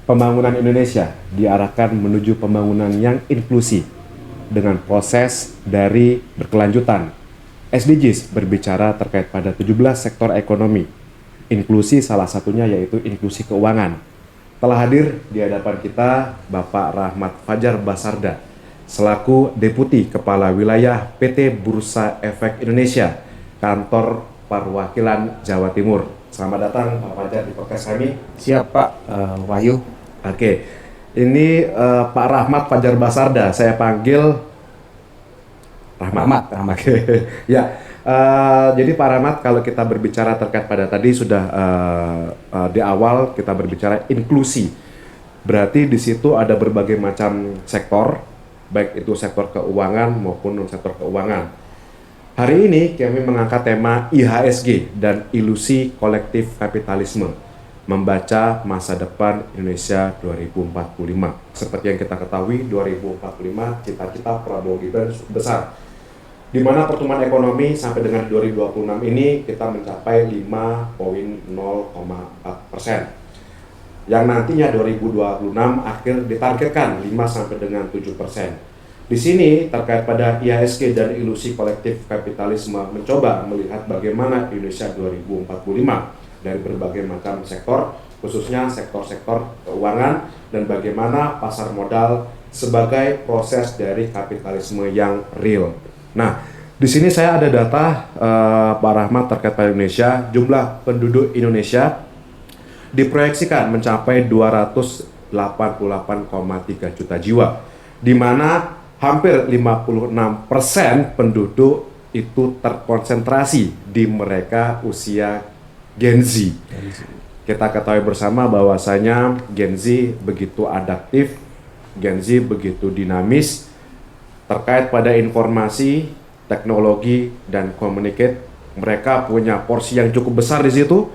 Pembangunan Indonesia diarahkan menuju pembangunan yang inklusif dengan proses dari berkelanjutan. SDGs berbicara terkait pada 17 sektor ekonomi. Inklusi salah satunya yaitu inklusi keuangan. Telah hadir di hadapan kita Bapak Rahmat Fajar Basarda selaku Deputi Kepala Wilayah PT Bursa Efek Indonesia, Kantor Perwakilan Jawa Timur. Selamat datang Pak Fajar di podcast kami. Siap Pak Wahyu. Oke, ini Pak Rahmat Fajar Basarda, saya panggil Rahmat. Oke. Ya, jadi Pak Rahmat, kalau kita berbicara terkait pada tadi sudah di awal kita berbicara inklusi. Berarti di situ ada berbagai macam sektor, baik itu sektor keuangan maupun non sektor keuangan. Hari ini kami mengangkat tema IHSG dan ilusi kolektif kapitalisme, membaca masa depan Indonesia 2045. Seperti yang kita ketahui, 2045 cita-cita Prabowo Gibran besar, di mana pertumbuhan ekonomi sampai dengan 2026 ini kita mencapai 5,04%. Yang nantinya 2026 akhir ditargetkan 5 sampai dengan 7%. Di sini terkait pada IHSG dan ilusi kolektif kapitalisme mencoba melihat bagaimana Indonesia 2045 dari berbagai macam sektor, khususnya sektor-sektor keuangan, dan bagaimana pasar modal sebagai proses dari kapitalisme yang real. Nah, di sini saya ada data Pak Rahmat terkait pada Indonesia. Jumlah penduduk Indonesia diproyeksikan mencapai 288,3 juta jiwa, di mana hampir 56% penduduk itu terkonsentrasi di mereka usia Gen Z. Kita ketahui bersama bahwasanya Gen Z begitu adaptif, Gen Z begitu dinamis terkait pada informasi, teknologi, dan communicate. Mereka punya porsi yang cukup besar di situ.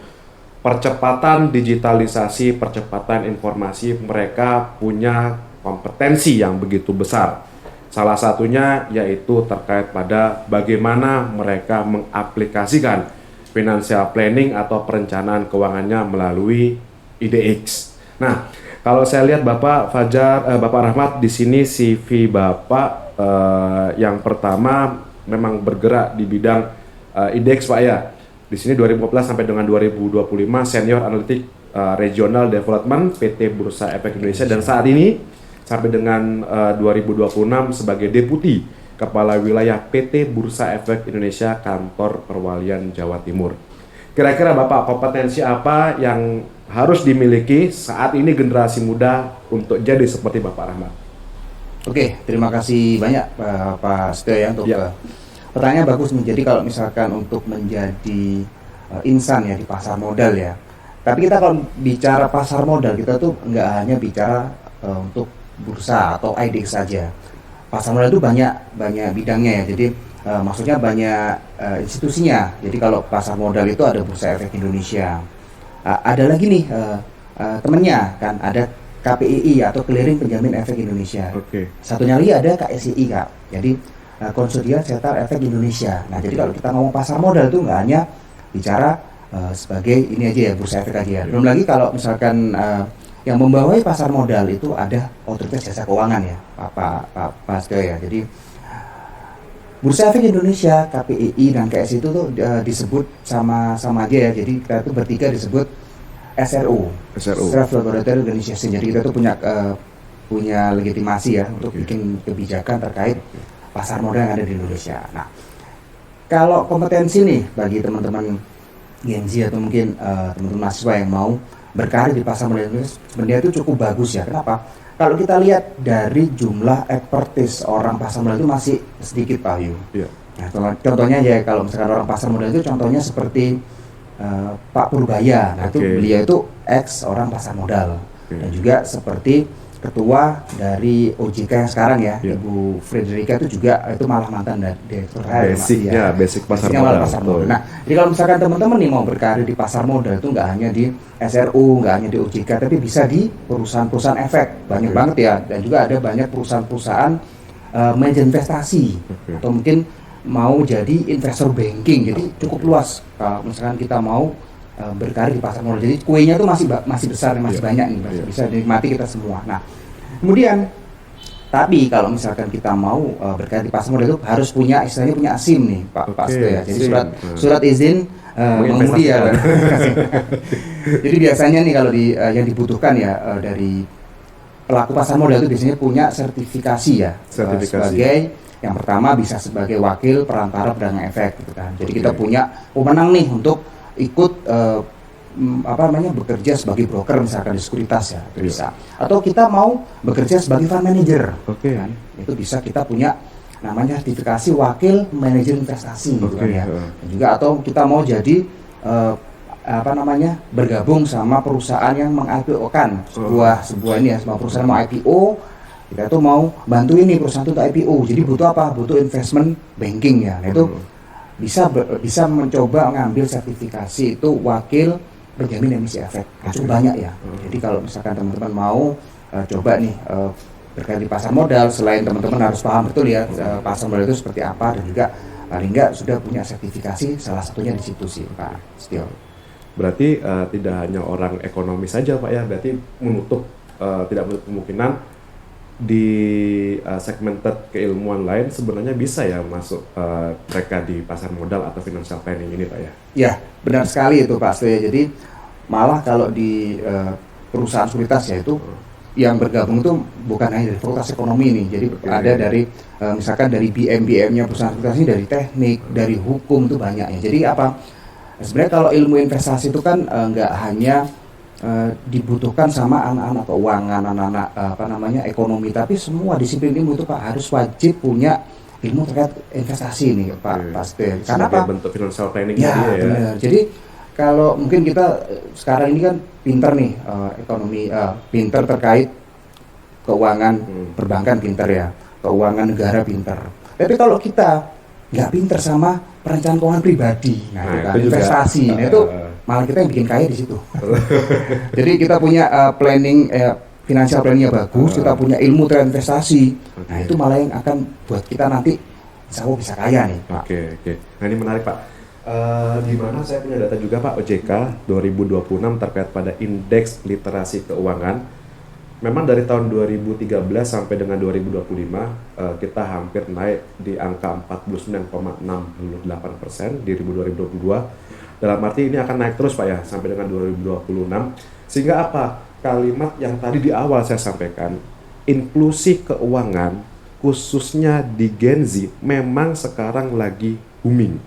Percepatan digitalisasi, percepatan informasi, mereka punya kompetensi yang begitu besar. Salah satunya yaitu terkait pada bagaimana mereka mengaplikasikan financial planning atau perencanaan keuangannya melalui IDX. Nah, kalau saya lihat Bapak Fajar, Bapak Rahmat, di sini CV Bapak yang pertama memang bergerak di bidang IDX Pak ya. Di sini 2015 sampai dengan 2025 Senior Analitik Regional Development PT Bursa Efek Indonesia, dan saat ini sampai dengan 2026 sebagai Deputi Kepala Wilayah PT Bursa Efek Indonesia, Kantor Perwalian Jawa Timur. Kira-kira Bapak, kompetensi apa yang harus dimiliki saat ini generasi muda untuk jadi seperti Bapak Rahmat? Oke, terima kasih banyak Pak Setio ya untuk pertanyaan bagus. Jadi kalau misalkan untuk menjadi insan ya di pasar modal ya. Tapi kita kalau bicara pasar modal, kita tuh nggak hanya bicara untuk bursa atau IDX saja. Pasar modal itu banyak bidangnya ya. Jadi maksudnya banyak institusinya. Jadi kalau pasar modal itu ada Bursa Efek Indonesia. Ada lagi nih temennya kan, ada KPII atau Clearing Penjamin Efek Indonesia. Satunya lagi ada KSII Kak. Jadi Konsorsium Setar Efek Indonesia. Nah, jadi kalau kita ngomong pasar modal itu nggak hanya bicara sebagai ini aja ya, Bursa Efek aja. Belum lagi kalau misalkan yang membawahi pasar modal itu ada Otoritas Jasa Keuangan ya, Pak Setio ya. Jadi Bursa Efek Indonesia, KPII dan KSI itu tuh disebut sama aja ya. Jadi kita tuh bertiga disebut SRO. Self Regulatory Organization. Jadi kita tuh punya legitimasi ya untuk bikin kebijakan terkait pasar modal yang ada di Indonesia. Nah, kalau kompetensi nih bagi teman-teman Gen Z atau mungkin teman-teman mahasiswa yang mau berkarir di pasar modal Indonesia, sebenarnya itu cukup bagus ya. Kenapa? Kalau kita lihat dari jumlah expertise orang pasar modal itu masih sedikit Pak Yu. Nah, contohnya aja kalau misalkan orang pasar modal itu contohnya seperti Pak Purbaya. Nah, itu beliau itu ex orang pasar modal. Dan juga seperti ketua dari OJK yang sekarang ya, Ibu Frederica itu juga itu malah mantan dari direktur basic pasar modal. Nah, jadi kalau misalkan teman-teman nih mau berkarir di pasar modal itu nggak hanya di SRU, nggak hanya di OJK, tapi bisa di perusahaan-perusahaan efek, banyak banget ya, dan juga ada banyak perusahaan-perusahaan manajer investasi atau mungkin mau jadi investor banking, jadi cukup luas. Kalau misalkan kita mau berkarir di pasar modal. Jadi kuenya tuh masih besar, masih banyak nih, bisa dinikmati kita semua. Nah, kemudian tapi kalau misalkan kita mau berkarir di pasar modal itu harus punya istilahnya punya SIM nih, Pak Seto ya. Jadi surat izin mengemudi ya. Jadi biasanya nih kalau yang dibutuhkan ya dari pelaku pasar modal itu biasanya punya sertifikasi ya. Sebagai yang pertama bisa sebagai wakil perantara pedagang efek gitu kan. Jadi kita punya pemenang nih untuk ikut bekerja sebagai broker misalkan di sekuritas ya, itu bisa. Atau kita mau bekerja sebagai fund manager, kan? Itu bisa kita punya namanya sertifikasi wakil manajer investasi gitu kan ya. Dan juga atau kita mau jadi bergabung sama perusahaan yang meng-IPO-kan sebuah ini ya, sebuah perusahaan mau IPO, kita tuh mau bantu ini perusahaan itu untuk IPO. Jadi butuh apa? Butuh investment banking ya. Nah, itu bisa mencoba mengambil sertifikasi itu wakil penjamin emisi efek. Cukup banyak ya. Jadi kalau misalkan teman-teman mau coba nih berkarir di pasar modal, selain teman-teman harus paham betul ya pasar modal itu seperti apa, dan juga paling nggak sudah punya sertifikasi, salah satunya di situ sih Pak Setio. Berarti tidak hanya orang ekonomi saja Pak ya, berarti tidak menutup kemungkinan di segmented keilmuan lain sebenarnya bisa ya masuk mereka di pasar modal atau financial planning ini Pak ya? Ya, benar sekali itu Pak Seto ya. Jadi malah kalau di perusahaan sekuritas ya itu yang bergabung itu bukan hanya dari fakultas ekonomi nih. Jadi ada dari misalkan dari BM-nya perusahaan sekuritas ini, dari teknik, dari hukum itu banyak ya. Jadi apa? Sebenarnya kalau ilmu investasi itu kan nggak hanya dibutuhkan sama anak-anak keuangan, anak-anak ekonomi, tapi semua disiplin ilmu itu Pak harus wajib punya ilmu terkait investasi nih Pak Seto. Karena apa? Bentuk financial planning ya. Benar. Jadi kalau mungkin kita sekarang ini kan pinter nih ekonomi, pinter terkait keuangan perbankan pinter ya, keuangan negara pinter. Tapi kalau kita nggak pinter sama perencanaan keuangan pribadi, investasi, itu malah kita yang bikin kaya di situ. Jadi kita punya planning, financial planningnya bagus, kita punya ilmu terkait investasi. Nah itu malah yang akan buat kita nanti insya Allah bisa kaya nih Pak. Oke. Nah ini menarik Pak. Di mana saya punya data juga Pak, OJK 2026 terkait pada indeks literasi keuangan. Memang dari tahun 2013 sampai dengan 2025 kita hampir naik di angka 49,68% di 2022. Dalam arti ini akan naik terus Pak ya sampai dengan 2026. Sehingga apa? Kalimat yang tadi di awal saya sampaikan, inklusi keuangan khususnya di Gen Z memang sekarang lagi booming.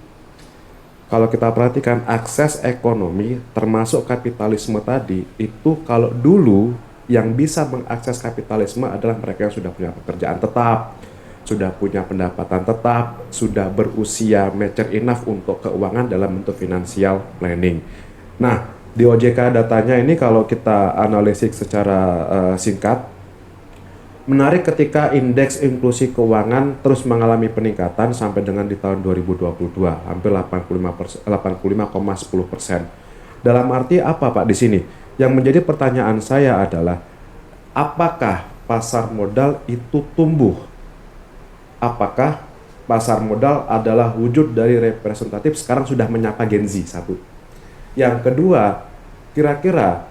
Kalau kita perhatikan akses ekonomi termasuk kapitalisme tadi, itu kalau dulu yang bisa mengakses kapitalisme adalah mereka yang sudah punya pekerjaan tetap, sudah punya pendapatan tetap, sudah berusia mature enough untuk keuangan dalam bentuk financial planning. Nah, di OJK datanya ini kalau kita analisis secara singkat, menarik ketika indeks inklusi keuangan terus mengalami peningkatan sampai dengan di tahun 2022, hampir 85,10%. Dalam arti apa Pak di sini? Yang menjadi pertanyaan saya adalah, apakah pasar modal itu tumbuh? Apakah pasar modal adalah wujud dari representatif sekarang sudah menyapa Gen Z? Satu. Yang kedua, kira-kira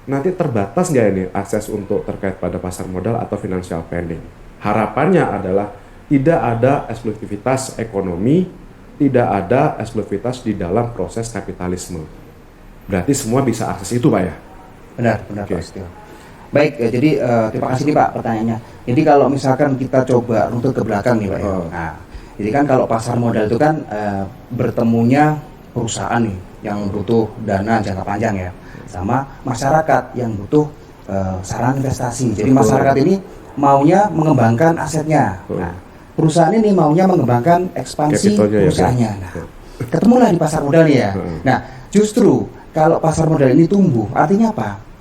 nanti terbatas nggak ini akses untuk terkait pada pasar modal atau financial planning? Harapannya adalah tidak ada eksklusivitas ekonomi, tidak ada eksklusivitas di dalam proses kapitalisme. Berarti semua bisa akses itu Pak ya? Benar Pak Setio. Baik, jadi terima kasih nih Pak pertanyaannya. Jadi kalau misalkan kita coba runtut ke belakang nih Pak ya. Nah, jadi kan kalau pasar modal itu kan bertemunya perusahaan nih yang butuh dana jangka panjang ya, sama masyarakat yang butuh saran investasi. Jadi masyarakat ini maunya mengembangkan asetnya. Nah, perusahaan ini maunya mengembangkan ekspansi perusahaannya. Nah, ketemulah di pasar modal nih ya. Nah, justru kalau pasar modal ini tumbuh, artinya apa?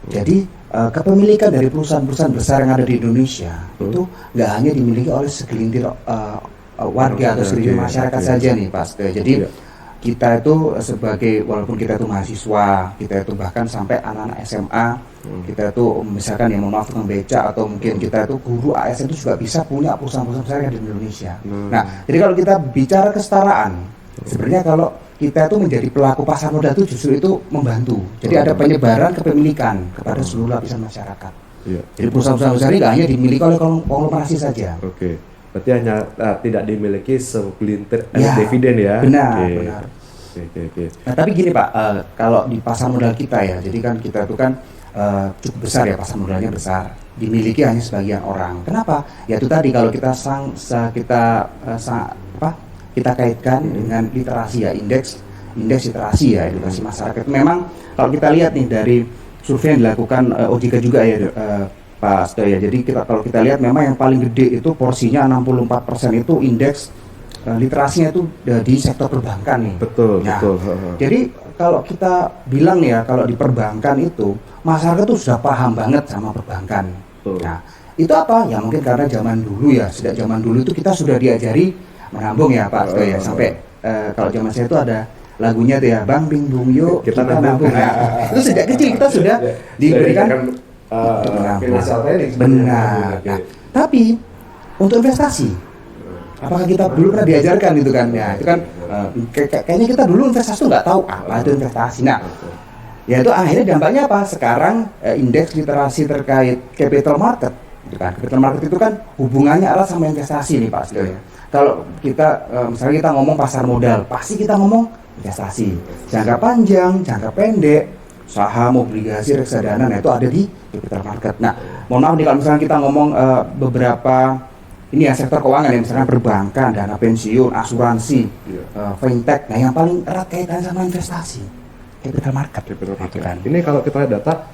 Jadi kepemilikan dari perusahaan-perusahaan besar yang ada di Indonesia itu nggak hanya dimiliki oleh segelintir warga atau segelintir masyarakat saja nih Pak. Jadi kita itu sebagai, walaupun kita itu mahasiswa, kita itu bahkan sampai anak-anak SMA, kita itu misalkan yang mohon maaf tukang beca, atau mungkin kita itu guru ASN itu juga bisa punya perusahaan-perusahaan besar yang ada di Indonesia. Nah, jadi kalau kita bicara kesetaraan, sebenarnya kalau kita itu menjadi pelaku pasar modal itu justru itu membantu. Jadi ada penyebaran kepemilikan kepada seluruh lapisan masyarakat. Iya. Jadi perusahaan-perusahaan besar ini nggak hanya dimiliki oleh konglomerasi saja. Oke. Berarti hanya tidak dimiliki segelintir Ya, dividen ya. benar, Oke. benar. Oke. Nah, tapi gini Pak, kalau di pasar modal kita ya, jadi kan kita itu kan cukup besar ya, pasar modalnya besar, dimiliki hanya sebagian orang. Kenapa? Ya itu tadi, kalau kita kita kaitkan dengan literasi ya, indeks literasi ya, edukasi masyarakat. Memang kalau kita lihat nih dari survei yang dilakukan OJK juga ya, Pak Seto ya. Jadi kalau kita lihat memang yang paling gede itu porsinya 64% itu indeks literasinya itu di sektor perbankan nih. Betul. Jadi kalau kita bilang ya, kalau di perbankan itu masyarakat tuh sudah paham banget sama perbankan. Betul. Nah, itu apa? Ya mungkin karena zaman dulu ya, sejak zaman dulu itu kita sudah diajari menabung ya Pak Seto ya. Sampai kalau zaman saya itu ada lagunya tuh ya, Bang Bing Bung yuk kita nabung. Nah, itu sejak kecil kita sudah diberikan financial planning. Benar. Nah, tapi untuk investasi, apakah kita dulu pernah diajarkan gitu kan? Ya, itu kan kayaknya kita dulu investasi tuh nggak tahu apa itu investasi. Nah, ya itu akhirnya dampaknya apa? Sekarang indeks literasi terkait capital market, gitu kan? Capital market itu kan hubungannya erat sama investasi nih Pak Seto ya. Kalau kita misalnya kita ngomong pasar modal, pasti kita ngomong investasi, jangka panjang, jangka pendek, saham, obligasi, reksadana, nah itu ada di capital market. Nah, mohon maaf nih kalau misalnya kita ngomong beberapa ini ya sektor keuangan ya, misalnya perbankan, dana pensiun, asuransi, fintech. Nah, yang paling erat kaitannya sama investasi, capital market. Gitu kan. Ini kalau kita lihat data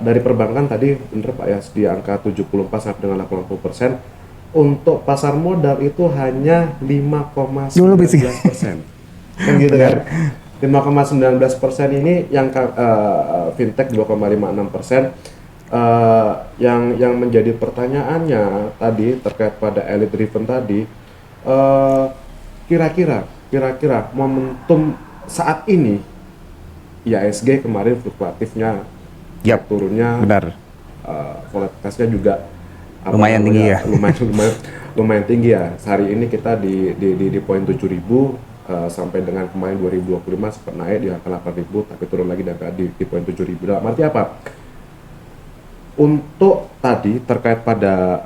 dari perbankan tadi bener Pak ya, di angka 74 sampai dengan 80%. Untuk pasar modal itu hanya 5,19%. Kan gitu kan? 5,19% ini yang fintech 2,56%. Yang menjadi pertanyaannya tadi terkait pada elite driven tadi, kira-kira momentum saat ini IHSG kemarin fluktuatifnya, turunnya, Benar. volatilitasnya juga Lumayan tinggi ya. lumayan tinggi ya. Hari ini kita di poin 7.000 sampai dengan kemarin 2025 sempat naik di angka 8.000 tapi turun lagi di poin 7.000. Dalam arti apa? Untuk tadi terkait pada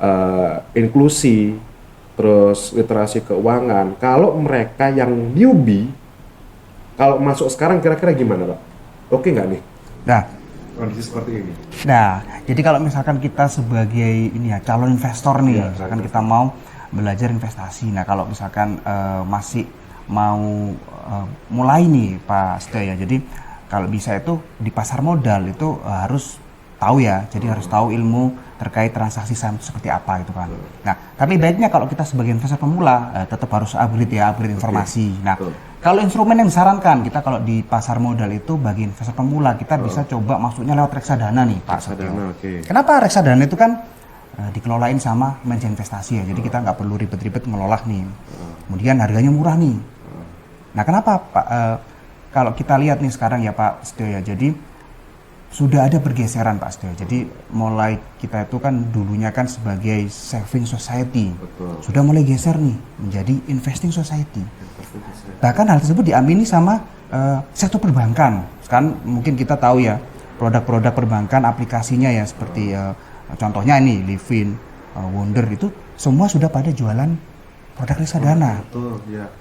inklusi, terus literasi keuangan, kalau mereka yang newbie, kalau masuk sekarang kira-kira gimana Pak? Oke nggak nih? Nah, kondisi seperti ini. Nah, jadi kalau misalkan kita sebagai ini ya calon investor nih, Ya, misalkan kita mau belajar investasi. Nah, kalau misalkan masih mau mulai nih Pak Seto ya. Jadi kalau bisa itu di pasar modal itu harus tahu ya. Jadi harus tahu ilmu terkait transaksi saham itu seperti apa gitu kan. Nah, tapi baiknya kalau kita sebagai investor pemula tetap harus upgrade informasi. Nah, kalau instrumen yang disarankan kita kalau di pasar modal itu bagi investor pemula kita bisa coba masuknya lewat reksadana nih Pak Seto. Kenapa reksadana itu kan dikelolain sama manajer investasi ya. Jadi kita nggak perlu ribet-ribet ngelola nih. Kemudian harganya murah nih. Nah, kenapa Pak? Kalau kita lihat nih sekarang ya Pak Seto ya. Jadi sudah ada pergeseran Pak Seto. Jadi mulai kita itu kan dulunya kan sebagai saving society. Sudah mulai geser nih menjadi investing society. Bahkan hal tersebut diamini sama sektor perbankan. Sekarang mungkin kita tahu ya produk-produk perbankan aplikasinya ya seperti contohnya ini Livin, Wonder itu semua sudah pada jualan produk reksadana.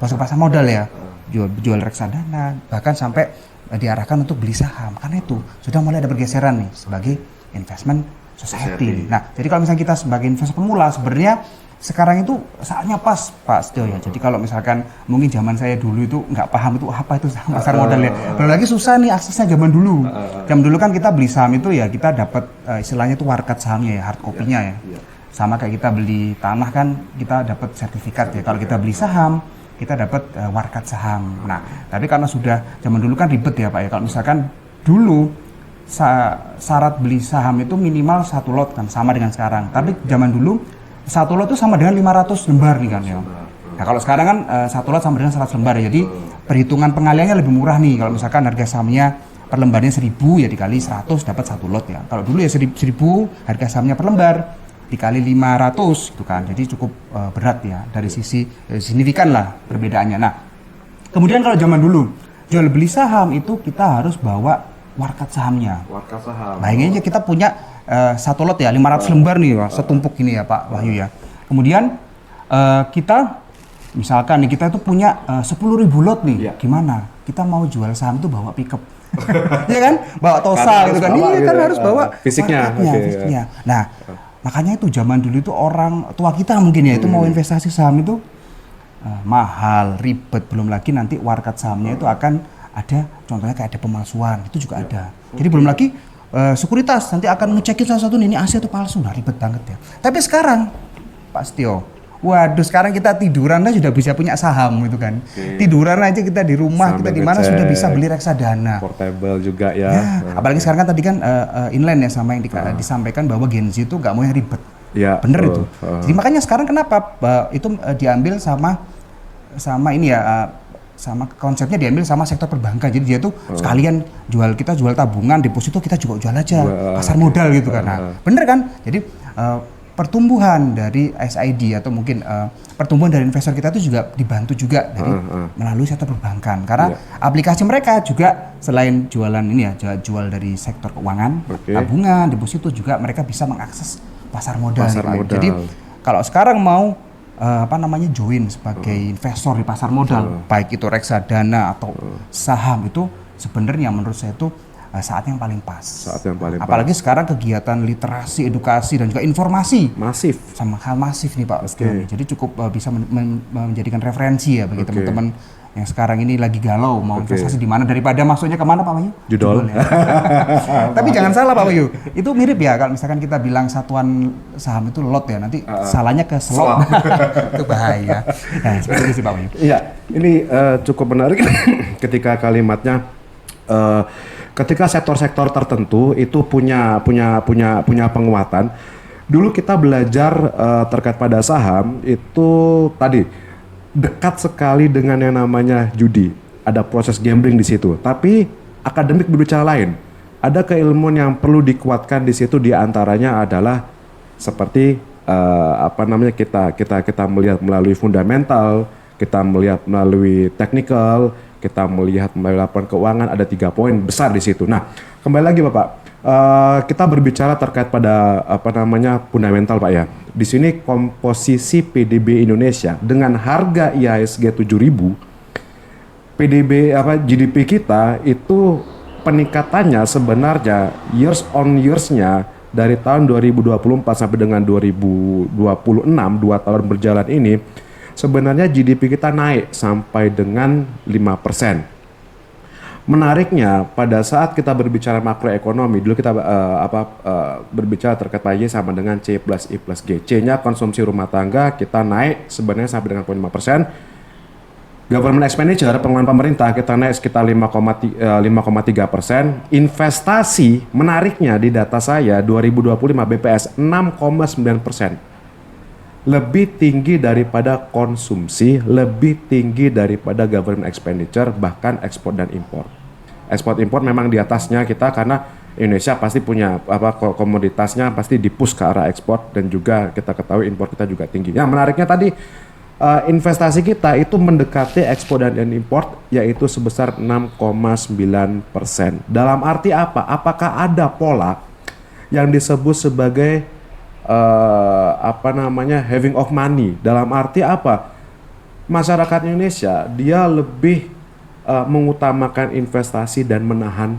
Masuk pasar modal ya. Jual reksadana bahkan sampai diarahkan untuk beli saham karena itu sudah mulai ada pergeseran nih sebagai investment society. Nah, jadi kalau misalnya kita sebagai investor pemula sebenarnya sekarang itu saatnya pas Pak Seto ya. Jadi kalau misalkan mungkin zaman saya dulu itu nggak paham itu apa itu saham pasar modal ya. Belum lagi susah nih aksesnya zaman dulu. Zaman dulu kan kita beli saham itu ya kita dapat istilahnya itu warkat sahamnya ya, hard copy-nya ya. Sama kayak kita beli tanah kan kita dapat sertifikat ya. Kalau kita beli saham kita dapat warkat saham. Nah, tapi karena sudah zaman dulu kan ribet ya Pak ya. Kalau misalkan dulu syarat beli saham itu minimal 1 lot kan sama dengan sekarang. Tapi zaman dulu 1 lot itu sama dengan 500 lembar nih kan ya. Nah, kalau sekarang kan 1 lot sama dengan 100 lembar ya. Jadi perhitungan pengaliannya lebih murah nih. Kalau misalkan harga sahamnya per lembarnya 1.000 ya dikali 100 dapat 1 lot ya. Kalau dulu ya 1.000 harga sahamnya per lembar dikali 500 gitu kan. Jadi cukup berat ya dari sisi signifikan lah perbedaannya. Nah, Kemudian kalau zaman dulu jual beli saham itu kita harus bawa warkat sahamnya. Warka saham. Bayangin aja kita punya satu lot ya 500 lembar nih setumpuk ini ya Pak Wahyu ya. Kemudian kita misalkan nih kita itu punya 10.000 lot nih. Iya. Gimana? Kita mau jual saham itu bawa pickup. Iya kan? Bawa tosa Karena gitu kan. harus bawa Iya kan gitu. harus bawa Fisiknya, warkatnya, oke, fisiknya. Nah, makanya itu zaman dulu itu orang tua kita mungkin ya itu mau investasi saham itu mahal, ribet, belum lagi nanti warkat sahamnya itu akan ada contohnya kayak ada pemalsuan, itu juga ada. Jadi belum lagi sekuritas nanti akan ngecekin salah satu ini asli atau palsu, nah ribet banget ya. Tapi sekarang Pak Setio, waduh sekarang kita tiduran aja sudah bisa punya saham gitu kan. Tiduran aja kita di rumah, Sambil kita di mana ngecek. sudah bisa beli reksadana. Portable juga ya. Ya, apalagi sekarang kan tadi kan inline ya sama yang disampaikan bahwa Gen Z itu nggak mau yang ribet. Ya, Bener itu. betul. Jadi makanya sekarang kenapa itu diambil sama ini ya sama konsepnya diambil sama sektor perbankan. Jadi dia tuh sekalian kita jual tabungan, deposito kita juga jual aja pasar modal gitu kan. Nah, bener kan? Jadi pertumbuhan dari SID atau mungkin pertumbuhan dari investor kita itu juga dibantu juga dari melalui sektor perbankan. Karena aplikasi mereka juga selain jualan ini ya jual dari sektor keuangan, tabungan, deposito juga mereka bisa mengakses pasar modal. Jadi kalau sekarang mau join sebagai investor di pasar modal, baik itu reksadana atau saham itu sebenarnya menurut saya itu saat yang paling pas. Saat yang paling Apalagi sekarang kegiatan literasi, edukasi dan juga informasi masif. sama hal masif nih Pak Setio. Jadi cukup bisa menjadikan referensi ya bagi teman-teman yang sekarang ini lagi galau mau investasi di mana daripada masuknya kemana Pak Wahyu? Judol. Ya. Tapi jangan salah Pak Wahyu, itu mirip ya kalau misalkan kita bilang satuan saham itu lot ya, nanti salahnya ke slot. Itu bahaya. Nah, seperti itu sih Pak Wahyu. Iya, ini cukup menarik ketika kalimatnya ketika sektor-sektor tertentu itu punya penguatan. Dulu kita belajar terkait pada saham itu tadi dekat sekali dengan yang namanya judi. Ada proses gambling di situ. Tapi akademik berbicara lain. Ada keilmuan yang perlu dikuatkan di situ, di antaranya adalah seperti kita melihat melalui fundamental, kita melihat melalui technical, kita melihat melalui laporan keuangan. Ada 3 poin besar di situ. Nah, kembali lagi Bapak. Kita berbicara terkait pada fundamental Pak ya. Di sini komposisi PDB Indonesia dengan harga IHSG 7.000, GDP kita itu peningkatannya sebenarnya years on years-nya dari tahun 2024 sampai dengan 2026, 2 tahun berjalan ini, sebenarnya GDP kita naik sampai dengan 5%. Menariknya pada saat kita berbicara makroekonomi, dulu kita berbicara terkait PAY sama dengan C plus I plus G. C-nya konsumsi rumah tangga kita naik sebenarnya sampai dengan 0,5%. Government expenditure, pengeluaran pemerintah kita naik sekitar 5,3%. Investasi menariknya di data saya 2025 BPS 6,9%. Lebih tinggi daripada konsumsi, lebih tinggi daripada government expenditure, bahkan ekspor dan impor. Ekspor impor memang di atasnya kita karena Indonesia pasti punya komoditasnya pasti dipush ke arah ekspor, dan juga kita ketahui impor kita juga tinggi. Yang menariknya tadi investasi kita itu mendekati ekspor dan impor, yaitu sebesar 6,9%. Dalam arti apa? Apakah ada pola yang disebut sebagai having of money? Dalam arti apa? Masyarakat Indonesia dia lebih mengutamakan investasi dan menahan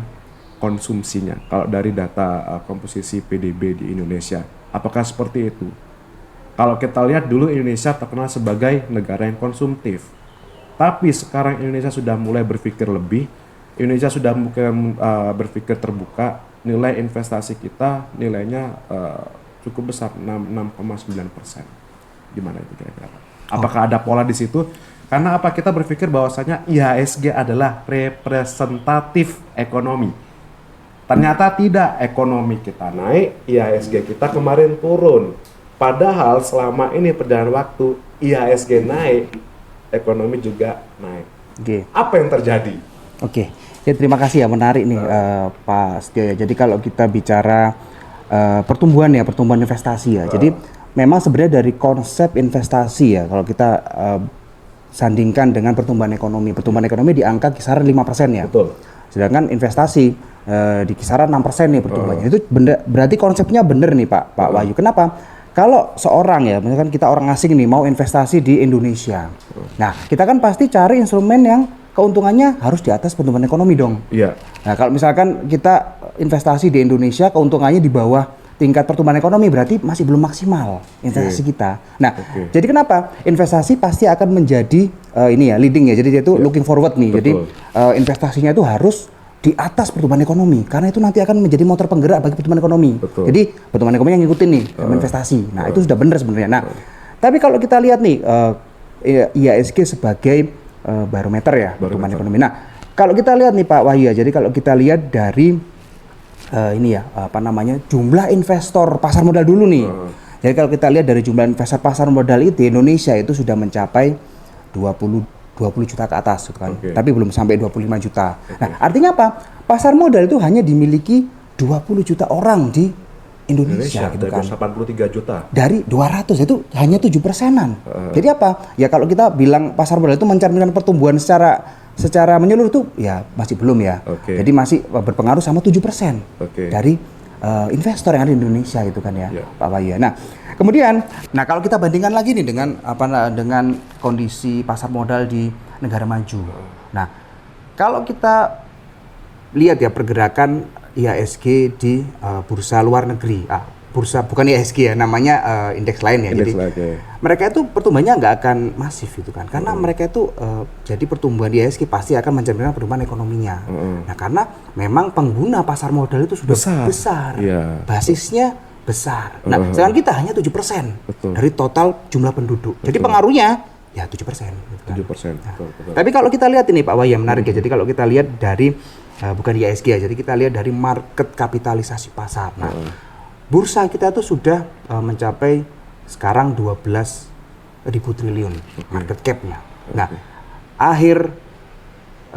konsumsinya. Kalau dari data komposisi PDB di Indonesia, apakah seperti itu? Kalau kita lihat dulu Indonesia terkenal sebagai negara yang konsumtif, tapi sekarang Indonesia sudah mulai berpikir lebih. Indonesia sudah berpikir terbuka. Nilai investasi kita nilainya cukup besar, 6,9%. Gimana itu kira-kira? Apakah ada pola di situ? Karena apa, kita berpikir bahwasanya IHSG adalah representatif ekonomi. Ternyata tidak, ekonomi kita naik, IHSG kita kemarin turun. Padahal selama ini perjalanan waktu IHSG naik, ekonomi juga naik. Apa yang terjadi? Ya, terima kasih ya, menarik nih Pak Setio ya. Jadi kalau kita bicara pertumbuhan investasi ya. Jadi memang sebenarnya dari konsep investasi ya, kalau kita sandingkan dengan pertumbuhan ekonomi. Pertumbuhan ekonomi di angka kisaran 5% ya. Betul. Sedangkan investasi di kisaran 6% nih pertumbuhannya. Itu berarti konsepnya benar nih Pak Wahyu. Kenapa? Kalau seorang ya, misalkan kita orang asing nih mau investasi di Indonesia. Nah, kita kan pasti cari instrumen yang keuntungannya harus di atas pertumbuhan ekonomi dong. Iya. Nah, kalau misalkan kita investasi di Indonesia keuntungannya di bawah tingkat pertumbuhan ekonomi, berarti masih belum maksimal investasi kita. Nah, jadi kenapa? Investasi pasti akan menjadi ini ya leading ya. Jadi dia itu looking forward nih. Betul. Jadi investasinya itu harus di atas pertumbuhan ekonomi, karena itu nanti akan menjadi motor penggerak bagi pertumbuhan ekonomi. Betul. Jadi pertumbuhan ekonomi yang ngikutin nih sama investasi. Nah, itu sudah benar sebenarnya. Nah, tapi kalau kita lihat nih IHSG sebagai barometer ya pertumbuhan ekonomi. Nah, kalau kita lihat nih Pak Wahyu, jadi kalau kita lihat dari ini ya jumlah investor pasar modal dulu nih. Jadi kalau kita lihat dari jumlah investor pasar modal itu di Indonesia itu sudah mencapai 20 juta ke atas gitu kan. Tapi belum sampai 25 juta. Nah, artinya apa? Pasar modal itu hanya dimiliki 20 juta orang di Indonesia gitu kan. 83 juta. Dari 200 itu hanya 7%-an. Jadi apa? Ya kalau kita bilang pasar modal itu mencerminkan pertumbuhan secara menyeluruh itu ya masih belum ya. Jadi masih berpengaruh sama 7% dari investor yang ada di Indonesia itu kan ya, Pak Wahyu. Nah, kemudian kalau kita bandingkan lagi nih dengan kondisi pasar modal di negara maju. Nah, kalau kita lihat ya pergerakan IHSG di bursa luar negeri. Bursa bukan IHSG ya, namanya indeks lain ya. Jadi mereka itu pertumbuhannya nggak akan masif gitu kan, karena mereka itu jadi pertumbuhan di IHSG pasti akan mencerminkan pertumbuhan ekonominya. Nah, karena memang pengguna pasar modal itu sudah besar. Basisnya besar. Nah, sedangkan kita hanya 7% dari total jumlah penduduk. Jadi pengaruhnya ya 7%. Gitu kan. 7%. Betul. Tapi kalau kita lihat ini Pak Wahyu, menarik ya. Jadi kalau kita lihat dari bukan IHSG ya, jadi kita lihat dari market kapitalisasi pasar. Nah, bursa kita tuh sudah mencapai sekarang 12.000 triliun market cap-nya. Nah, akhir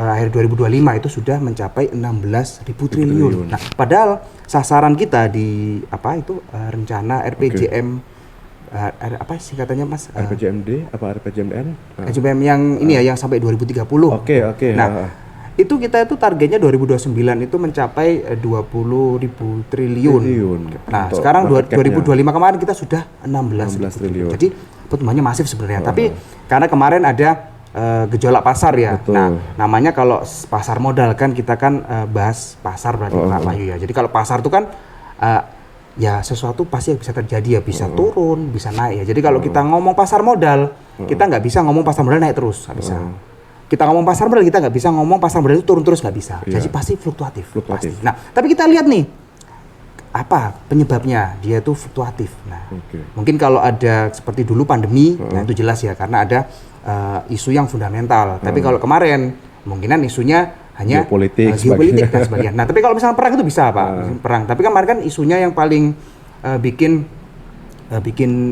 2025 itu sudah mencapai 16.000 triliun. Nah, padahal sasaran kita di rencana RPJM apa sih katanya Mas? RPJMD apa RPJMN? RPJM yang ini ya yang sampai 2030. Oke. Nah, itu kita itu targetnya 2029 itu mencapai 20.000 triliun. Nah, sekarang 2025 kemarin kita sudah 16 triliun. Jadi pertumbuhannya masif sebenarnya. Tapi karena kemarin ada gejolak pasar ya. Nah, namanya kalau pasar modal kan kita kan bahas pasar berarti Pak Wahyu ya. Jadi kalau pasar itu kan ya sesuatu pasti bisa terjadi ya, bisa turun, bisa naik ya. Jadi kalau kita ngomong pasar modal, kita nggak bisa ngomong pasar modal naik terus, nggak bisa. Kita ngomong pasar modal, kita nggak bisa ngomong pasar modal itu turun terus, nggak bisa. Jadi pasti fluktuatif. Pasti. Nah, tapi kita lihat nih, apa penyebabnya dia itu fluktuatif. Nah, mungkin kalau ada seperti dulu pandemi, nah itu jelas ya, karena ada isu yang fundamental. Tapi kalau kemarin, kemungkinan isunya hanya geopolitik dan sebagainya. Nah, tapi kalau misalnya perang itu bisa Pak, perang. Tapi kemarin kan isunya yang paling bikin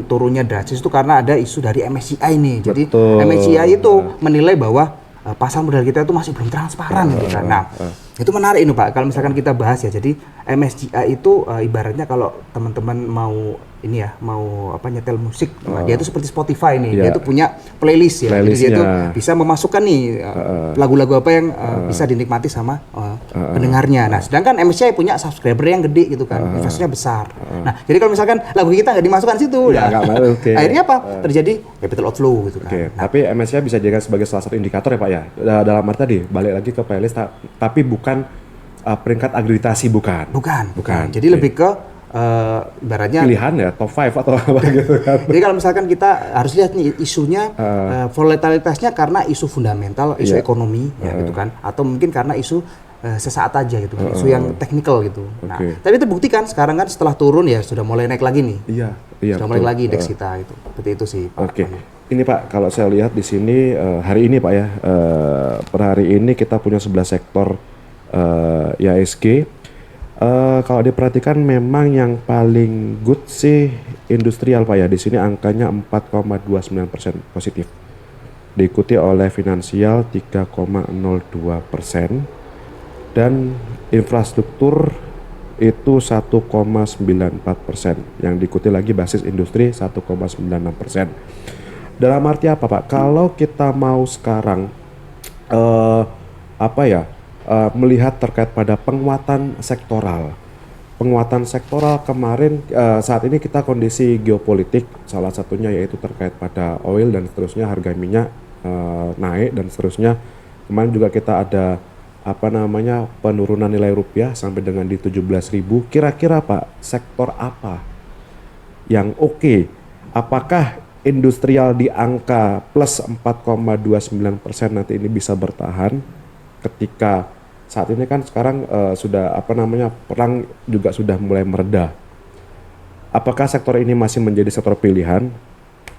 turunnya drastis itu karena ada isu dari MSCI nih. Jadi MSCI itu menilai bahwa pasar modal kita itu masih belum transparan gitu kan. Nah, itu menarik ini Pak, kalau misalkan kita bahas ya. Jadi MSCI itu ibaratnya kalau teman-teman mau ini ya, mau nyetel musik, dia itu seperti Spotify nih. Dia itu punya playlist ya. Jadi dia itu bisa memasukkan nih lagu-lagu apa yang bisa dinikmati sama pendengarnya. Nah, sedangkan MSCI punya subscriber yang gede gitu kan, investornya besar. Nah, jadi kalau misalkan lagu kita nggak dimasukkan situ, akhirnya apa? Terjadi capital outflow gitu kan. Nah, tapi MSCI bisa dijadikan sebagai salah satu indikator ya Pak ya. Dalam arti tadi balik lagi ke playlist, tapi bukan peringkat akreditasi, bukan. Jadi lebih ke ibaratnya pilihan ya, top 5 atau apa gitu kan. Jadi kalau misalkan kita harus lihat nih isunya, volatilitasnya karena isu fundamental, isu ekonomi ya gitu kan, atau mungkin karena isu sesaat aja gitu kan, isu yang teknikal gitu. Nah, tapi itu bukti kan sekarang kan setelah turun ya sudah mulai naik lagi nih. Sudah mulai lagi indeks kita itu. Seperti itu sih Pak. Ini Pak, kalau saya lihat di sini hari ini Pak ya, per hari ini kita punya 11 sektor IHSG. Kalau diperhatikan memang yang paling good sih industrial Pak ya. Di sini angkanya 4,29% positif. Diikuti oleh finansial 3,02% dan infrastruktur itu 1,94%. Yang diikuti lagi basis industri 1,96%. Dalam arti apa Pak? Kalau kita mau sekarang eh, melihat terkait pada penguatan sektoral. Penguatan sektoral kemarin saat ini kita kondisi geopolitik salah satunya yaitu terkait pada oil dan seterusnya, harga minyak naik dan seterusnya. Kemarin juga kita ada penurunan nilai rupiah sampai dengan di 17.000. Kira-kira Pak, sektor apa yang oke? Apakah industrial di angka plus 4,29% nanti ini bisa bertahan ketika saat ini kan sekarang sudah perang juga sudah mulai mereda. Apakah sektor ini masih menjadi sektor pilihan?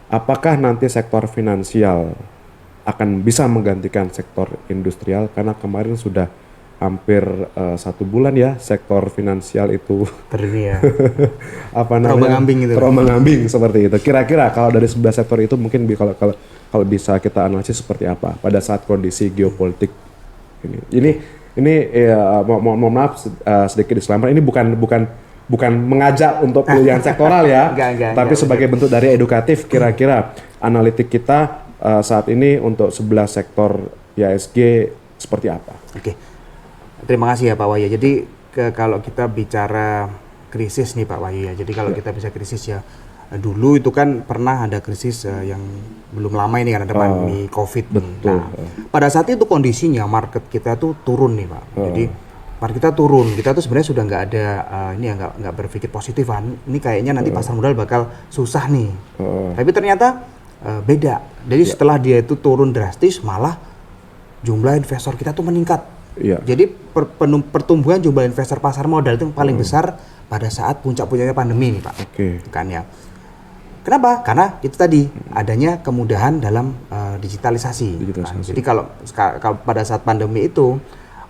Apakah nanti sektor finansial akan bisa menggantikan sektor industrial? Karena kemarin sudah hampir 1 bulan ya sektor finansial itu terombang-ambing gitu. Terombang-ambing seperti itu. Kira-kira kalau dari sebelah sektor itu mungkin kalau bisa kita analisis seperti apa pada saat kondisi geopolitik ini. Ini mohon maaf sedikit disclaimer, ini bukan mengajak untuk pilihan sektoral ya, tapi sebagai bentuk dari edukatif. Kira-kira analitik kita saat ini untuk sebelah sektor IHSG seperti apa? Oke, terima kasih ya Pak Wahyu. Jadi kalau kita bicara krisis nih Pak Wahyu ya, jadi kalau kita bisa krisis ya, dulu itu kan pernah ada krisis yang belum lama ini kan ada pandemi COVID. Betul. Nah, pada saat itu kondisinya market kita tuh turun nih Pak. Jadi market kita turun, kita tuh sebenarnya sudah nggak ada nggak berpikir positif kan. Ini kayaknya nanti pasar modal bakal susah nih. Tapi ternyata beda. Jadi setelah dia itu turun drastis, malah jumlah investor kita tuh meningkat. Jadi pertumbuhan jumlah investor pasar modal itu yang paling besar pada saat puncak-puncaknya pandemi nih Pak. Kan ya. Kenapa? Karena itu tadi adanya kemudahan dalam digitalisasi. Kan? Jadi kalau pada saat pandemi itu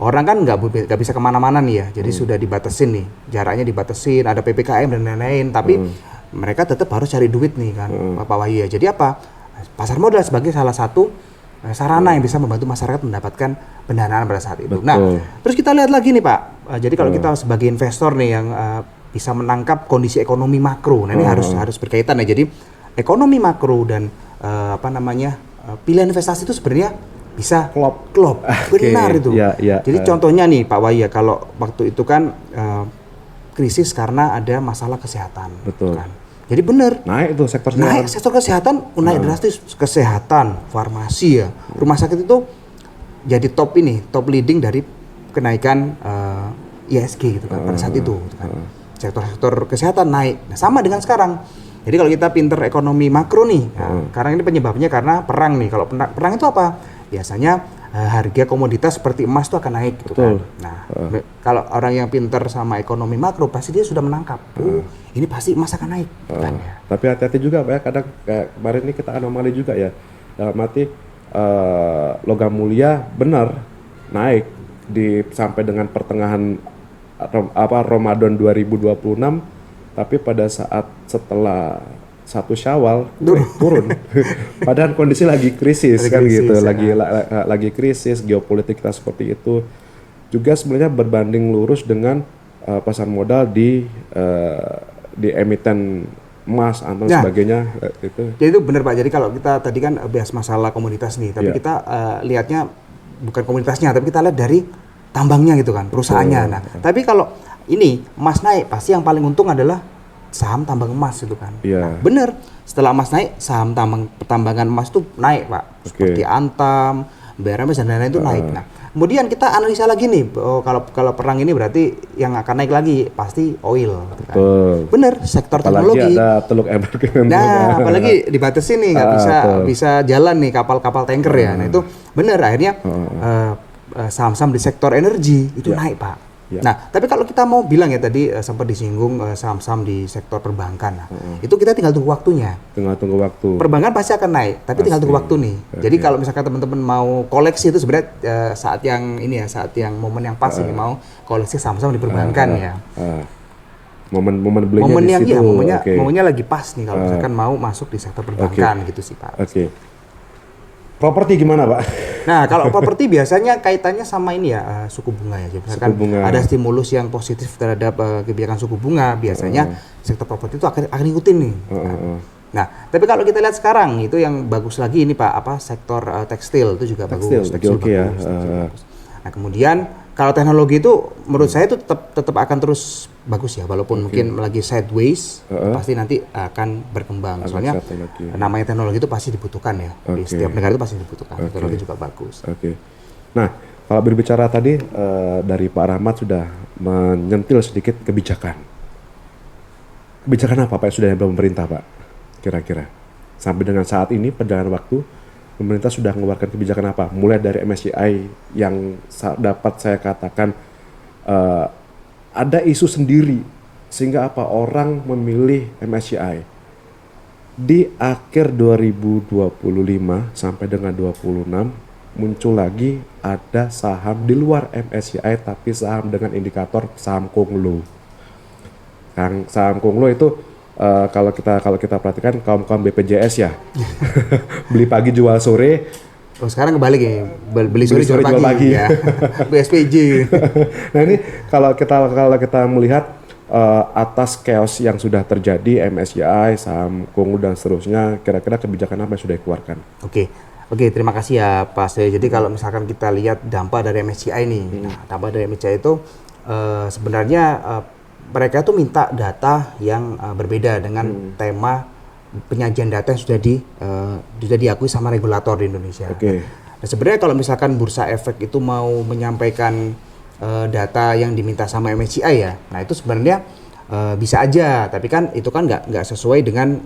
orang kan nggak bisa kemana-mana nih ya. Jadi sudah dibatasin nih, jaraknya dibatasin, ada PPKM dan lain-lain. Tapi mereka tetap harus cari duit nih kan, Pak Wahyu. Jadi apa? Pasar modal sebagai salah satu sarana yang bisa membantu masyarakat mendapatkan pendanaan pada saat itu. Nah, terus kita lihat lagi nih Pak. Jadi kalau kita sebagai investor nih yang bisa menangkap kondisi ekonomi makro, nah ini harus berkaitan ya. Jadi ekonomi makro dan pilihan investasi itu sebenarnya bisa klop, benar itu. Jadi contohnya nih Pak Wahyu, kalau waktu itu kan krisis karena ada masalah kesehatan. Betul. Kan? Jadi benar. Naik itu sektor kesehatan naik drastis. Kesehatan, farmasi ya, rumah sakit itu jadi top leading dari kenaikan IHSG gitu kan pada saat itu. Gitu kan. Sektor kesehatan naik. Nah, sama dengan sekarang. Jadi kalau kita pinter ekonomi makro nih, sekarang ini penyebabnya karena perang nih. Kalau perang itu apa? Biasanya harga komoditas seperti emas itu akan naik gitu kan. Nah, kalau orang yang pinter sama ekonomi makro pasti dia sudah menangkap. Ini pasti emas akan naik. Kan, ya. Tapi hati-hati juga Pak ya, kadang kemarin ini kita anomali juga ya. Dalam arti logam mulia benar naik sampai dengan pertengahan Ramadan 2026, tapi pada saat setelah 1 Syawal turun. Padahal kondisi lagi krisis kan gitu, lagi krisis geopolitik kita seperti itu. Juga sebenarnya berbanding lurus dengan pasar modal di emiten emas atau sebagainya itu. Jadi itu benar Pak. Jadi kalau kita tadi kan bahas masalah komoditas nih, tapi kita lihatnya bukan komoditasnya, tapi kita lihat dari tambangnya gitu kan, perusahaannya. Nah, tapi kalau ini emas naik, pasti yang paling untung adalah saham tambang emas itu kan. Nah, bener, setelah emas naik, saham pertambangan emas itu naik Pak. Seperti Antam, BRMS dan lain-lain itu naik. Nah, kemudian kita analisa lagi nih, kalau perang ini berarti yang akan naik lagi pasti oil. Gitu kan. Bener, sektor teknologi. Apalagi ada Teluk Eber. Nah, apalagi dibatasi nih, nggak bisa jalan nih kapal-kapal tanker ya. Nah itu bener, akhirnya saham-saham di sektor energi itu naik Pak. Nah, tapi kalau kita mau bilang ya tadi sempat disinggung saham-saham di sektor perbankan. Nah, itu kita tinggal tunggu waktunya. Tinggal tunggu waktu. Perbankan pasti akan naik, tapi tinggal tunggu waktu nih. Jadi kalau misalkan teman-teman mau koleksi itu sebenarnya saat yang momen yang pas ini mau koleksi saham-saham di perbankan ya. Momen belinya di situ. Momennya lagi pas nih kalau misalkan mau masuk di sektor perbankan gitu sih Pak. Properti gimana Pak? Nah kalau properti biasanya kaitannya sama ini ya suku bunga ya. Misalkan ada stimulus yang positif terhadap kebijakan suku bunga, biasanya sektor properti itu akan ngikutin nih. Nah, tapi kalau kita lihat sekarang itu yang bagus lagi ini Pak, sektor tekstil itu juga Tekstil, bagus. oke ya. Tekstil bagus. Nah, kemudian kalau teknologi itu menurut saya itu tetap akan terus bagus ya, walaupun mungkin lagi sideways, pasti nanti akan berkembang. Soalnya namanya teknologi itu pasti dibutuhkan ya. Di setiap negara itu pasti dibutuhkan. Teknologi juga bagus. Nah, kalau berbicara tadi dari Pak Rahmat sudah menyentil sedikit kebijakan. Kebijakan apa Pak yang sudah diambil pemerintah Pak? Kira-kira sampai dengan saat ini perjalanan waktu pemerintah sudah mengeluarkan kebijakan apa? Mulai dari MSCI yang dapat saya katakan ada isu sendiri sehingga apa orang memilih MSCI di akhir 2025 sampai dengan 26 muncul lagi ada saham di luar MSCI tapi saham dengan indikator saham Konglo. Saham Konglo itu kalau kita perhatikan kaum BPJS ya beli pagi jual sore. Oh sekarang kebalik ya, beli sore jual pagi ya. BSPJ. Nah ini kalau kita melihat atas chaos yang sudah terjadi MSCI, saham Konglo dan seterusnya, kira-kira kebijakan apa yang sudah dikeluarkan? Oke, terima kasih ya Pak Sey. Jadi kalau misalkan kita lihat dampak dari MSCI nih, nah dampak dari MSCI itu sebenarnya mereka tuh minta data yang berbeda dengan tema penyajian data yang sudah diakui sama regulator di Indonesia. Nah, sebenarnya kalau misalkan Bursa Efek itu mau menyampaikan data yang diminta sama MSCI ya, nah itu sebenarnya bisa aja, tapi kan itu kan nggak sesuai dengan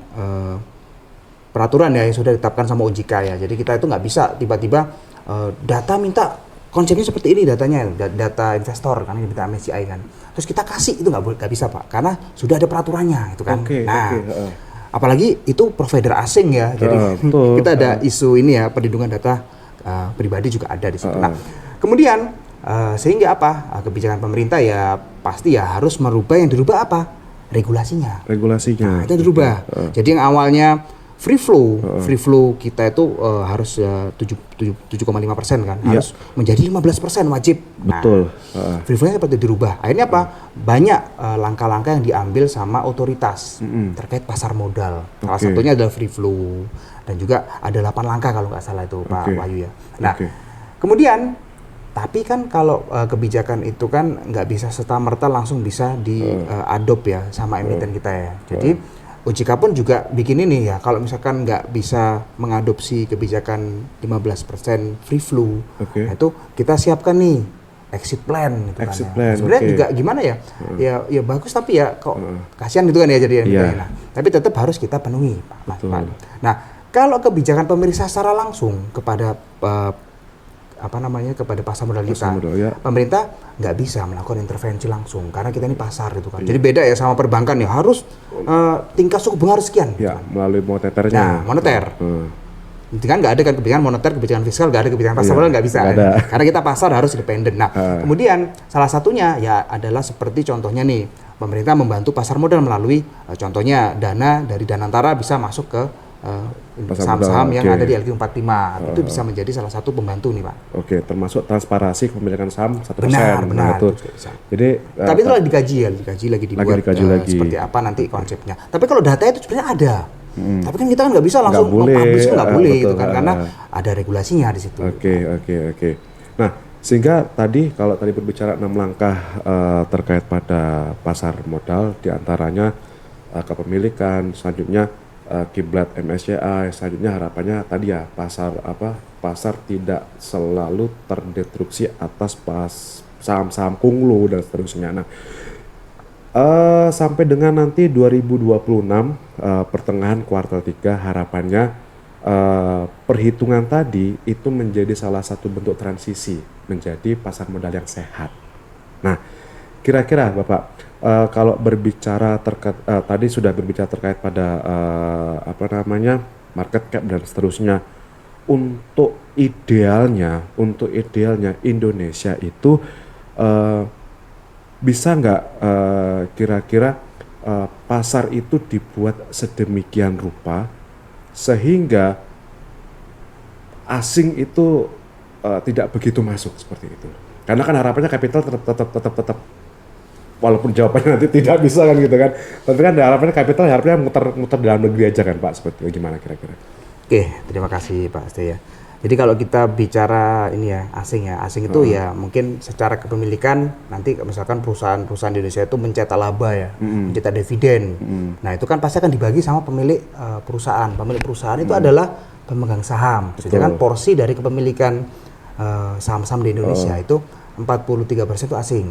peraturan ya yang sudah ditetapkan sama OJK ya. Jadi kita itu nggak bisa tiba-tiba data minta konsepnya seperti ini datanya, data investor kan yang diminta MSCI kan. Terus kita kasih itu nggak bisa Pak, karena sudah ada peraturannya itu kan. Apalagi itu provider asing ya, jadi kita ada isu ini ya perlindungan data pribadi juga ada di situ. Nah, kemudian sehingga apa kebijakan pemerintah ya pasti ya harus merubah yang dirubah apa regulasinya. Nah, itu dirubah. Jadi yang awalnya free flow kita itu harus 7,5% kan, harus menjadi 15% wajib. Betul. Free flow-nya seperti dirubah. Akhirnya apa? Banyak langkah-langkah yang diambil sama otoritas terkait pasar modal. Salah satunya adalah free flow dan juga ada 8 langkah kalau nggak salah itu Pak Wahyu ya. Nah, kemudian tapi kan kalau kebijakan itu kan nggak bisa serta-merta langsung bisa diadopt ya sama emiten kita ya. Jadi OJK pun juga bikin ini ya, kalau misalkan nggak bisa mengadopsi kebijakan 15% free flow, nah itu kita siapkan nih exit plan gitu kan. Sebenarnya juga gimana ya, ya bagus tapi ya kok kasihan gitu kan ya jadi nah, tapi tetap harus kita penuhi Pak. Nah, kalau kebijakan pemerintah secara langsung kepada kepada pasar modal kita, pemerintah nggak bisa melakukan intervensi langsung karena kita ini pasar gitu kan. Jadi beda ya sama perbankan ya, harus tingkat suku bunga harus sekian. Ya, melalui moneternya. Nah, moneter. Itu kan nggak ada kan kebijakan moneter, kebijakan fiskal, nggak ada kebijakan pasar modal, nggak bisa. Karena kita pasar harus independen. Nah, kemudian salah satunya ya adalah seperti contohnya nih, pemerintah membantu pasar modal melalui contohnya dana dari Danantara bisa masuk ke saham-saham yang ada di LQ45 itu bisa menjadi salah satu pembantu nih Pak. Termasuk transparansi kepemilikan saham 1%. Benar. Jadi tapi itu lagi dikaji lagi dibuat seperti apa nanti konsepnya. Tapi kalau data itu sebenarnya ada. Tapi kan kita kan nggak bisa langsung publish, nggak boleh itu kan karena ada regulasinya di situ. Oke. Nah, sehingga kalau tadi berbicara 6 langkah terkait pada pasar modal, diantaranya kepemilikan, selanjutnya kiblat MSCI, selanjutnya harapannya tadi ya pasar tidak selalu terdestruksi atas saham-saham Konglo dan seterusnya. Nah, sampai dengan nanti 2026 pertengahan kuartal 3 harapannya perhitungan tadi itu menjadi salah satu bentuk transisi menjadi pasar modal yang sehat. Nah, kira-kira Bapak kalau berbicara tadi sudah berbicara terkait pada market cap dan seterusnya, untuk idealnya Indonesia itu bisa nggak kira-kira pasar itu dibuat sedemikian rupa sehingga asing itu tetap begitu masuk seperti itu, karena kan harapannya kapital tetap walaupun jawabannya nanti tidak bisa kan gitu kan. Tapi kan harapannya kapital harapnya muter dalam negeri aja kan Pak, seperti itu gimana kira-kira? Oke, terima kasih Pak Aste ya. Jadi kalau kita bicara ini ya asing itu ya mungkin secara kepemilikan nanti misalkan perusahaan di Indonesia itu mencetak laba ya, mencetak dividen. Nah itu kan pasti akan dibagi sama pemilik perusahaan. Pemilik perusahaan itu adalah pemegang saham. Sedangkan porsi dari kepemilikan saham-saham di Indonesia itu 43% itu asing,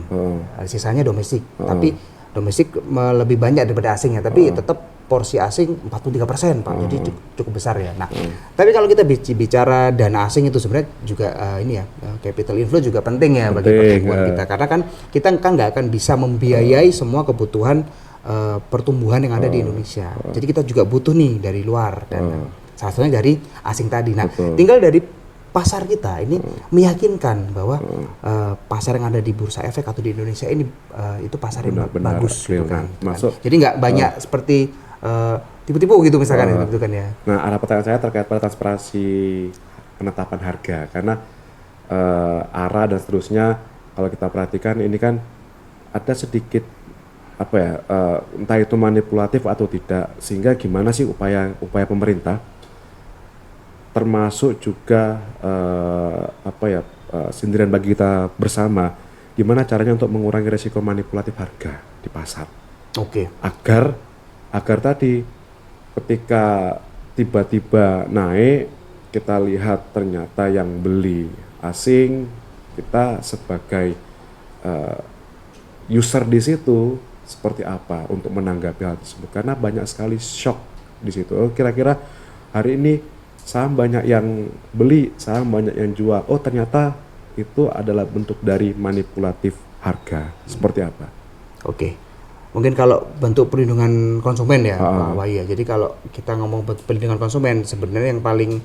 sisanya domestik. Tapi domestik lebih banyak daripada asing ya, tapi tetap porsi asing 43% Pak, jadi cukup besar ya. Nah, tapi kalau kita bicara dana asing itu sebenarnya juga ini ya, capital inflow juga penting ya bagi pertumbuhan kita, karena kan kita nggak akan bisa membiayai semua kebutuhan pertumbuhan yang ada di Indonesia. Jadi kita juga butuh nih dari luar dan salah satunya dari asing tadi. Nah, tinggal dari pasar kita ini meyakinkan bahwa pasar yang ada di bursa efek atau di Indonesia ini itu pasar yang bagus gitu kan. Jadi nggak banyak seperti tipu-tipu gitu misalkan gitu kan ya. Nah, ada pertanyaan saya terkait pada transparansi penetapan harga karena ARA dan seterusnya kalau kita perhatikan ini kan ada sedikit apa ya entah itu manipulatif atau tidak, sehingga gimana sih upaya pemerintah termasuk juga sindiran bagi kita bersama gimana caranya untuk mengurangi resiko manipulatif harga di pasar. Agar tadi ketika tiba-tiba naik kita lihat ternyata yang beli asing, kita sebagai user di situ seperti apa untuk menanggapi hal tersebut, karena banyak sekali shock di situ. Kira-kira hari ini saham banyak yang beli, saham banyak yang jual. Oh ternyata itu adalah bentuk dari manipulatif harga. Seperti apa? Mungkin kalau bentuk perlindungan konsumen ya Pak Wahyu. Jadi kalau kita ngomong perlindungan konsumen, sebenarnya yang paling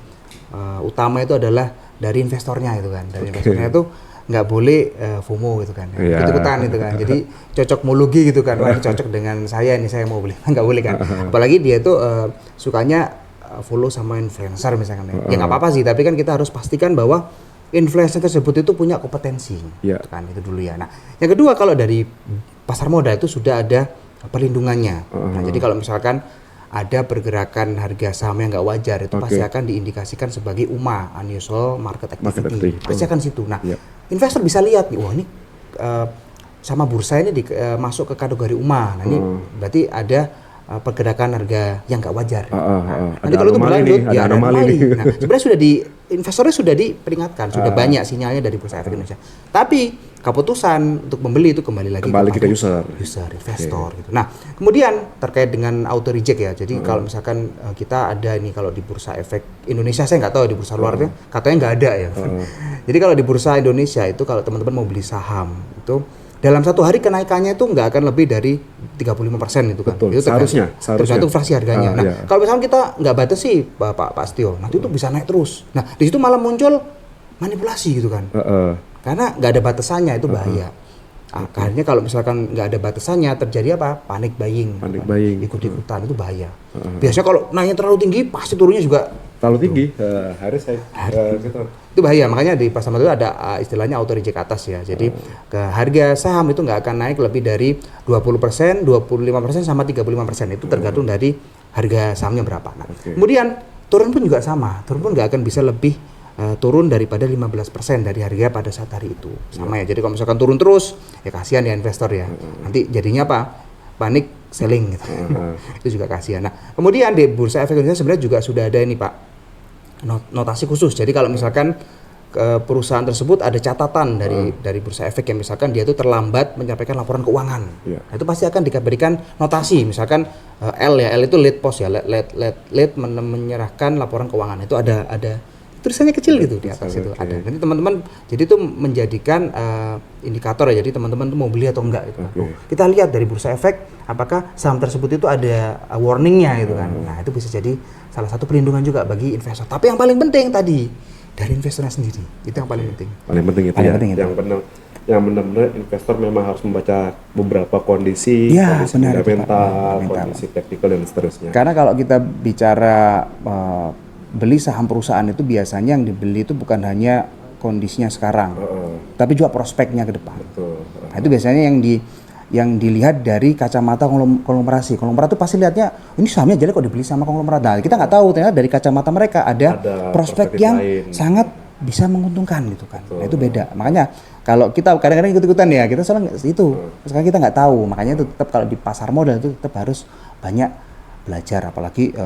utama itu adalah dari investornya itu kan. Dari investornya itu nggak boleh FOMO gitu kan. Ikut-ikutan gitu kan. Jadi cocok mologi gitu kan. Wah ini cocok dengan saya, ini saya mau beli. Nggak boleh kan. Apalagi dia itu sukanya follow sama influencer misalkan ya nggak apa-apa sih, tapi kan kita harus pastikan bahwa influencer tersebut itu punya kompetensi kan, itu dulu ya. Nah yang kedua, kalau dari pasar modal itu sudah ada perlindungannya. Nah jadi kalau misalkan ada pergerakan harga saham yang nggak wajar itu pasti akan diindikasikan sebagai UMA, unusual market activity. Pasti akan situ. Nah investor bisa lihat nih, wah ini sama bursa ini masuk ke kategori UMA. Nah ini berarti ada pergerakan harga yang nggak wajar. Nanti kalau itu berlanjut, ya ada anomali. Nah, sebenarnya investornya sudah diperingatkan, sudah banyak sinyalnya dari Bursa Efek Indonesia. Tapi keputusan untuk membeli itu kembali lagi ke user, investor. Gitu. Nah, kemudian terkait dengan auto reject ya. Jadi kalau misalkan kita ada ini, kalau di Bursa Efek Indonesia, saya nggak tahu di bursa luarnya, katanya nggak ada ya. Jadi kalau di Bursa Indonesia itu kalau teman-teman mau beli saham itu dalam satu hari kenaikannya itu nggak akan lebih dari 35% itu kan. Betul, itu seharusnya. Tergantung fraksi harganya. Nah, kalau misalnya kita nggak batasi Pak Astio, nanti itu bisa naik terus. Nah, di situ malah muncul manipulasi gitu kan. Karena nggak ada batasannya, itu bahaya. Akhirnya kalau misalkan nggak ada batasannya, terjadi apa? Panic buying. Ikut-ikutan, itu bahaya. Biasanya kalau naiknya terlalu tinggi, pasti turunnya juga terlalu tinggi. Itu bahaya. Makanya di pasar modal ada istilahnya auto reject atas ya. Jadi ke harga saham itu nggak akan naik lebih dari 20%, 25% sama 35%. Itu tergantung dari harga sahamnya berapa. Nah, kemudian turun pun juga sama. Turun pun nggak akan bisa lebih turun daripada 15% dari harga pada saat hari itu. Sama ya. Jadi kalau misalkan turun terus, ya kasihan ya investor ya. Nanti jadinya apa? Panik selling gitu. Itu juga kasihan. Nah, kemudian di Bursa Efek Indonesia sebenarnya juga sudah ada ini Pak, notasi khusus. Jadi kalau misalkan perusahaan tersebut ada catatan dari Bursa Efek yang misalkan dia itu terlambat menyampaikan laporan keuangan, nah, itu pasti akan diberikan notasi. Misalkan L itu late post ya, late menyerahkan laporan keuangan. Itu ada tulisannya kecil gitu di atas itu ada. Nanti teman-teman jadi itu menjadikan indikator ya. Jadi teman-teman tuh mau beli atau enggak gitu. Kita lihat dari Bursa Efek apakah saham tersebut itu ada warningnya gitu kan. Nah, itu bisa jadi salah satu perlindungan juga bagi investor. Tapi yang paling penting tadi dari investornya sendiri. Itu yang paling penting. Paling penting itu yang benar-benar investor memang harus membaca beberapa kondisi, kondisi fundamental, kondisi teknikal dan seterusnya. Karena kalau kita bicara beli saham perusahaan itu biasanya yang dibeli itu bukan hanya kondisinya sekarang, tapi juga prospeknya ke depan. Nah, itu biasanya yang dilihat dari kacamata konglomerasi. Konglomerat itu pasti lihatnya ini sahamnya jelek kok dibeli sama konglomerat. Nah, kita nggak tahu ternyata dari kacamata mereka ada prospek perspektif yang lain. sangat bisa menguntungkan gitu kan. Nah, itu beda. Makanya kalau kita kadang-kadang ikut-ikutan ya, kita soalnya itu. Sekarang kita nggak tahu. Makanya itu tetap kalau di pasar modal itu tetap harus banyak belajar, apalagi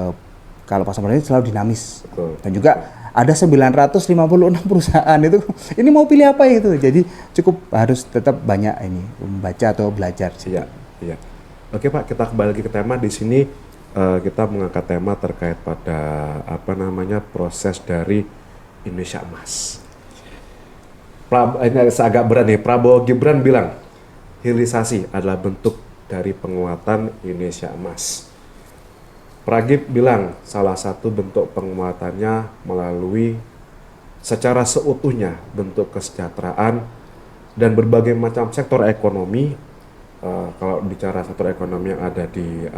kalau pasar modal ini selalu dinamis. Betul. Dan juga ada 956 perusahaan itu, ini mau pilih apa itu. Jadi cukup harus tetap banyak ini membaca atau belajar. Iya, iya. Oke Pak, kita kembali lagi ke tema. Di sini kita mengangkat tema terkait pada proses dari Indonesia Emas. Ini agak berat nih. Prabowo Gibran bilang hilirisasi adalah bentuk dari penguatan Indonesia Emas. Pragib bilang salah satu bentuk penguatannya melalui secara seutuhnya bentuk kesejahteraan dan berbagai macam sektor ekonomi. Kalau bicara sektor ekonomi yang ada di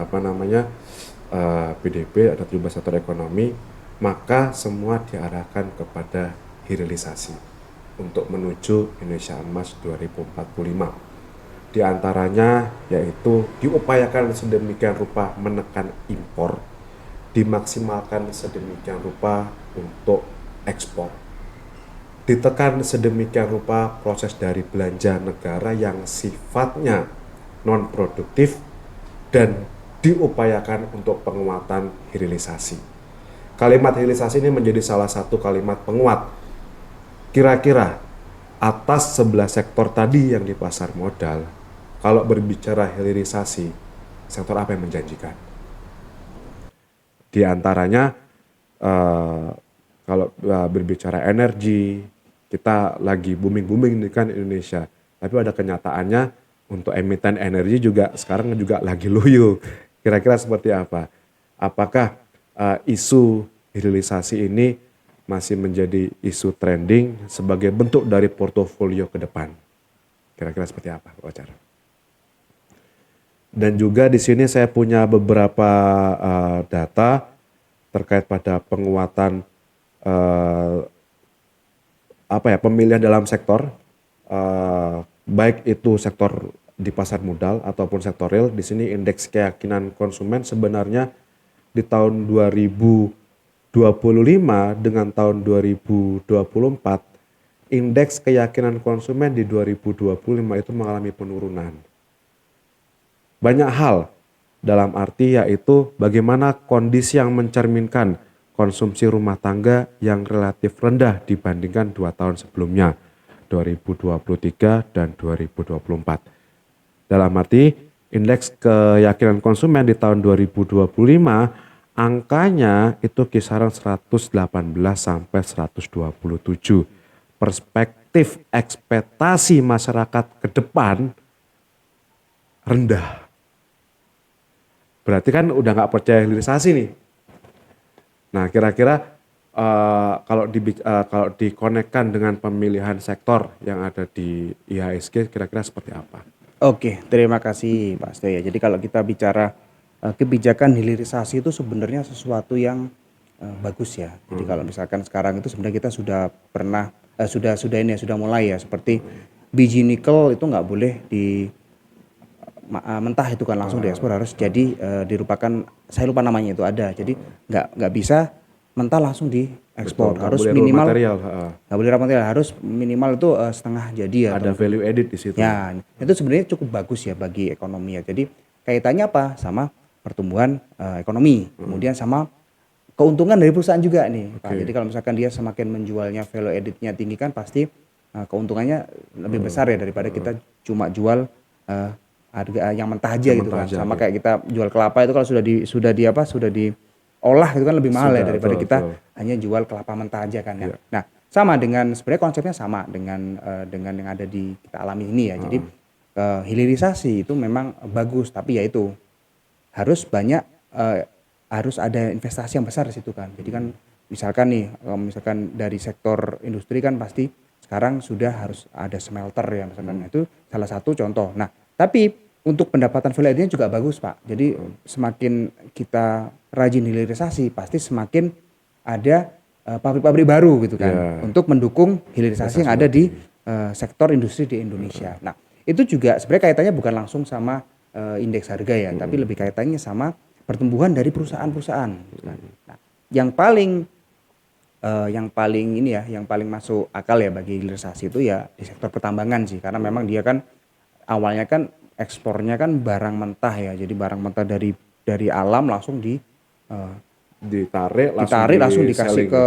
PDB, ada 17 sektor ekonomi, maka semua diarahkan kepada hilirisasi untuk menuju Indonesia Emas 2045. Di antaranya yaitu diupayakan sedemikian rupa menekan impor, dimaksimalkan sedemikian rupa untuk ekspor, ditekan sedemikian rupa proses dari belanja negara yang sifatnya non produktif, dan diupayakan untuk penguatan hilirisasi. Kalimat hilirisasi ini menjadi salah satu kalimat penguat. Kira-kira atas 11 sektor tadi yang di pasar modal, kalau berbicara hilirisasi, sektor apa yang menjanjikan? Di antaranya, kalau berbicara energi, kita lagi booming-booming kan Indonesia. Tapi ada kenyataannya untuk emiten energi juga sekarang juga lagi loyo. Kira-kira seperti apa? Apakah isu hilirisasi ini masih menjadi isu trending sebagai bentuk dari portofolio ke depan? Kira-kira seperti apa, Pak Ocar? Dan juga di sini saya punya beberapa data terkait pada penguatan pemilihan dalam sektor, baik itu sektor di pasar modal ataupun sektor real. Di sini indeks keyakinan konsumen sebenarnya di tahun 2025 dengan tahun 2024, indeks keyakinan konsumen di 2025 itu mengalami penurunan. Banyak hal dalam arti yaitu bagaimana kondisi yang mencerminkan konsumsi rumah tangga yang relatif rendah dibandingkan 2 tahun sebelumnya, 2023 dan 2024. Dalam arti indeks keyakinan konsumen di tahun 2025 angkanya itu kisaran 118 sampai 127. Perspektif ekspektasi masyarakat ke depan rendah. Berarti kan udah nggak percaya hilirisasi nih. Nah, kira-kira kalau dikonekkan dengan pemilihan sektor yang ada di IHSG, kira-kira seperti apa? Oke, terima kasih Pak Seto ya. Jadi kalau kita bicara kebijakan hilirisasi itu sebenarnya sesuatu yang bagus ya. Jadi kalau misalkan sekarang itu sebenarnya kita sudah pernah sudah mulai ya, seperti biji nikel itu nggak boleh di mentah itu kan langsung diekspor, harus jadi dirupakan, saya lupa namanya itu ada. Jadi nggak bisa mentah langsung diekspor. Betul, Harus nggak boleh raw minimal material, nggak boleh raw material, harus minimal itu setengah jadi ya. Ada value added di situ. Ya, itu sebenarnya cukup bagus ya bagi ekonomi ya. Jadi kaitannya apa? Sama pertumbuhan ekonomi, kemudian sama keuntungan dari perusahaan juga nih, Pak. Jadi kalau misalkan dia semakin menjualnya value added-nya tinggi kan pasti keuntungannya lebih besar ya daripada kita cuma jual harga yang mentah aja gitu kan. Sama kayak kita jual kelapa itu kalau sudah diolah itu kan lebih mahal ya daripada kita hanya jual kelapa mentah aja kan ya. Nah, sama dengan sebenarnya konsepnya sama dengan yang ada di kita alami ini ya. Jadi hilirisasi itu memang bagus, tapi ya itu harus harus ada investasi yang besar di situ kan. Jadi kan misalkan nih, misalkan dari sektor industri kan pasti sekarang sudah harus ada smelter ya misalkan. Itu salah satu contoh. Nah, tapi untuk pendapatan value added-nya juga bagus, Pak. Jadi semakin kita rajin hilirisasi, pasti semakin ada pabrik-pabrik baru gitu kan, untuk mendukung hilirisasi yang ada di sektor industri di Indonesia. Nah, itu juga sebenarnya kaitannya bukan langsung sama indeks harga ya, tapi lebih kaitannya sama pertumbuhan dari perusahaan-perusahaan. Nah, yang paling ini ya, yang paling masuk akal ya bagi hilirisasi itu ya di sektor pertambangan sih, karena memang dia kan awalnya kan ekspornya kan barang mentah ya, jadi barang mentah dari alam langsung ditarik langsung dikasih selling ke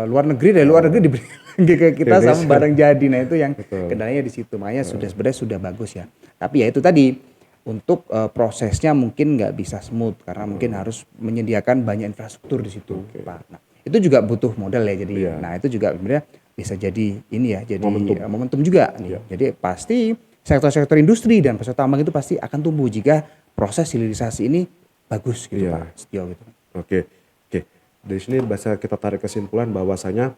luar negeri, dari luar negeri diberi lagi ke kita sama barang jadi. Nah itu yang kendalanya di situ, makanya sebenarnya sudah bagus ya, tapi ya itu tadi untuk prosesnya mungkin nggak bisa smooth karena mungkin harus menyediakan banyak infrastruktur di situ, Pak. Nah itu juga butuh modal ya, jadi nah itu juga sebenarnya bisa jadi ini ya, jadi momentum juga nih. Jadi pasti sektor-sektor industri dan pasar tambang itu pasti akan tumbuh jika proses hilirisasi ini bagus gitu Pak Setio gitu. Oke. Dari sini bisa kita tarik kesimpulan bahwasanya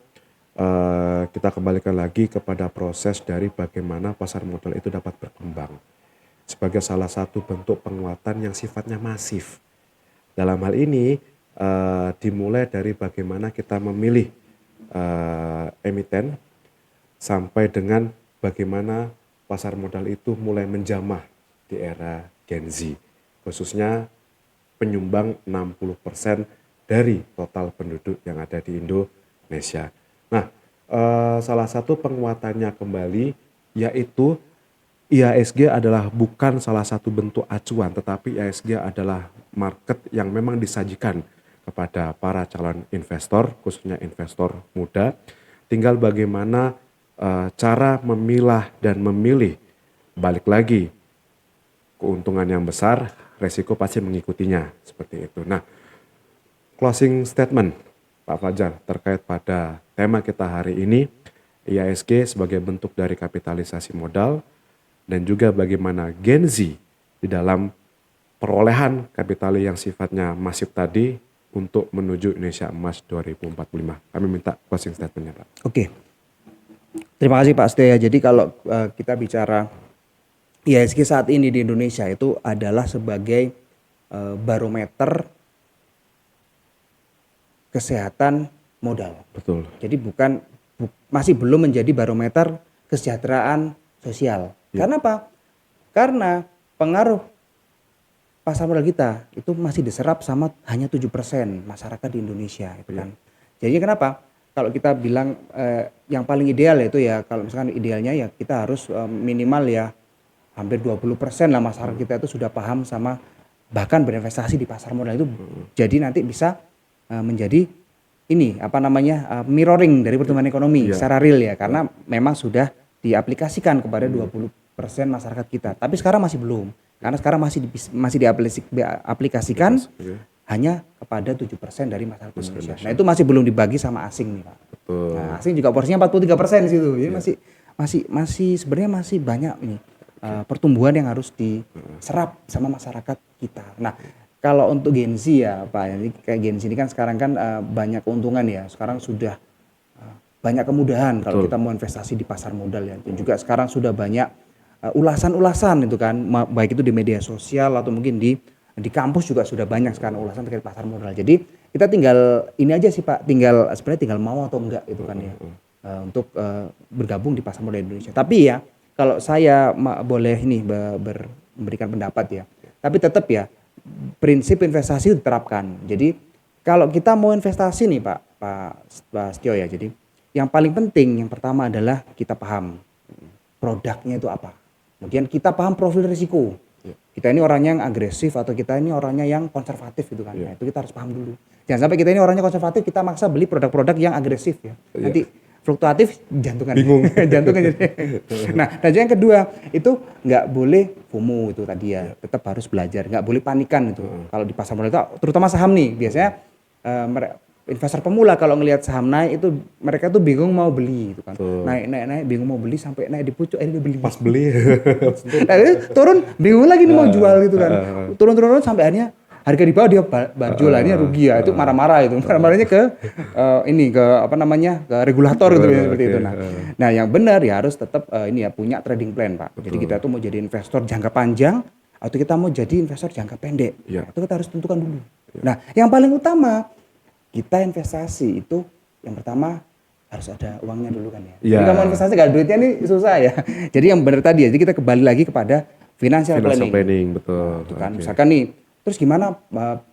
kita kembalikan lagi kepada proses dari bagaimana pasar modal itu dapat berkembang sebagai salah satu bentuk penguatan yang sifatnya masif. Dalam hal ini dimulai dari bagaimana kita memilih emiten sampai dengan bagaimana pasar modal itu mulai menjamah di era Gen Z, khususnya penyumbang 60% dari total penduduk yang ada di Indonesia. Nah, salah satu penguatannya kembali yaitu IHSG adalah bukan salah satu bentuk acuan, tetapi IHSG adalah market yang memang disajikan kepada para calon investor, khususnya investor muda. Tinggal bagaimana cara memilah dan memilih, balik lagi keuntungan yang besar, resiko pasti mengikutinya, seperti itu. Nah, closing statement Pak Fajar terkait pada tema kita hari ini, IHSG sebagai bentuk dari kapitalisasi modal dan juga bagaimana Gen Z di dalam perolehan kapital yang sifatnya masif tadi untuk menuju Indonesia Emas 2045. Kami minta closing statementnya Pak. Oke, terima kasih Pak Setio. Jadi kalau kita bicara IHSG saat ini di Indonesia itu adalah sebagai barometer kesehatan modal. Betul. Jadi masih belum menjadi barometer kesejahteraan sosial. Karena apa? Karena pengaruh pasar modal kita itu masih diserap sama hanya 7% masyarakat di Indonesia, itu kan. Jadi kenapa? Kalau kita bilang yang paling ideal itu ya, kalau misalkan idealnya ya kita harus minimal ya hampir 20% lah masyarakat kita itu sudah paham sama bahkan berinvestasi di pasar modal itu. Jadi nanti bisa menjadi ini mirroring dari pertumbuhan ekonomi secara real ya, karena memang sudah diaplikasikan kepada 20% masyarakat kita. Tapi sekarang masih belum, karena sekarang masih diaplikasikan hanya kepada 7% dari masyarakat Indonesia. Nah itu masih belum dibagi sama asing nih Pak. Betul. Nah, asing juga porsinya 43% di situ. Jadi masih sebenarnya masih banyak ini pertumbuhan yang harus diserap sama masyarakat kita. Nah kalau untuk Gen Z ya Pak, ini kayak Gen Z ini kan sekarang kan banyak keuntungan ya. Sekarang sudah banyak kemudahan kalau kita mau investasi di pasar modal ya. Dan juga sekarang sudah banyak ulasan-ulasan itu kan, baik itu di media sosial atau mungkin di kampus juga sudah banyak sekarang ulasan terkait pasar modal. Jadi kita tinggal ini aja sih Pak, sebenarnya tinggal mau atau enggak itu kan ya, untuk bergabung di pasar modal Indonesia. Tapi ya kalau saya boleh ini memberikan pendapat ya, tapi tetap ya prinsip investasi itu diterapkan. Jadi kalau kita mau investasi nih Pak Setio ya, jadi yang paling penting yang pertama adalah kita paham produknya itu apa. Kemudian kita paham profil risiko. Kita ini orangnya yang agresif atau kita ini orangnya yang konservatif gitu kan. Nah, itu kita harus paham dulu. Jangan sampai kita ini orangnya konservatif, kita maksa beli produk-produk yang agresif ya. Nanti fluktuatif jantungan. Bingung. Jantungan jadi. Nah, dan yang kedua itu nggak boleh FOMO itu tadi ya. Tetap harus belajar, nggak boleh panikan itu. Kalau di pasar modal itu terutama saham nih, biasanya investor pemula kalau ngelihat saham naik itu mereka tuh bingung mau beli gitu kan. Naik bingung mau beli sampai naik di pucuk akhirnya beli. Pas beli. Nah, turun bingung lagi nih mau jual gitu kan. Turun sampai akhirnya harga di bawah dia jual, akhirnya rugi ya. Itu marah-marah itu. Marah-marahnya ke ke regulator gitu seperti itu. Nah, yang benar ya harus tetap punya trading plan, Pak. Betul. Jadi kita tuh mau jadi investor jangka panjang atau kita mau jadi investor jangka pendek. Nah, itu kita harus tentukan dulu. Nah, yang paling utama kita investasi itu yang pertama harus ada uangnya dulu kan ya. Iya. Jadi kalau mau investasi nggak ada duitnya nih susah ya. Jadi yang benar tadi ya, jadi kita kembali lagi kepada financial planning. Betul. Itu kan Oke. misalkan nih, terus gimana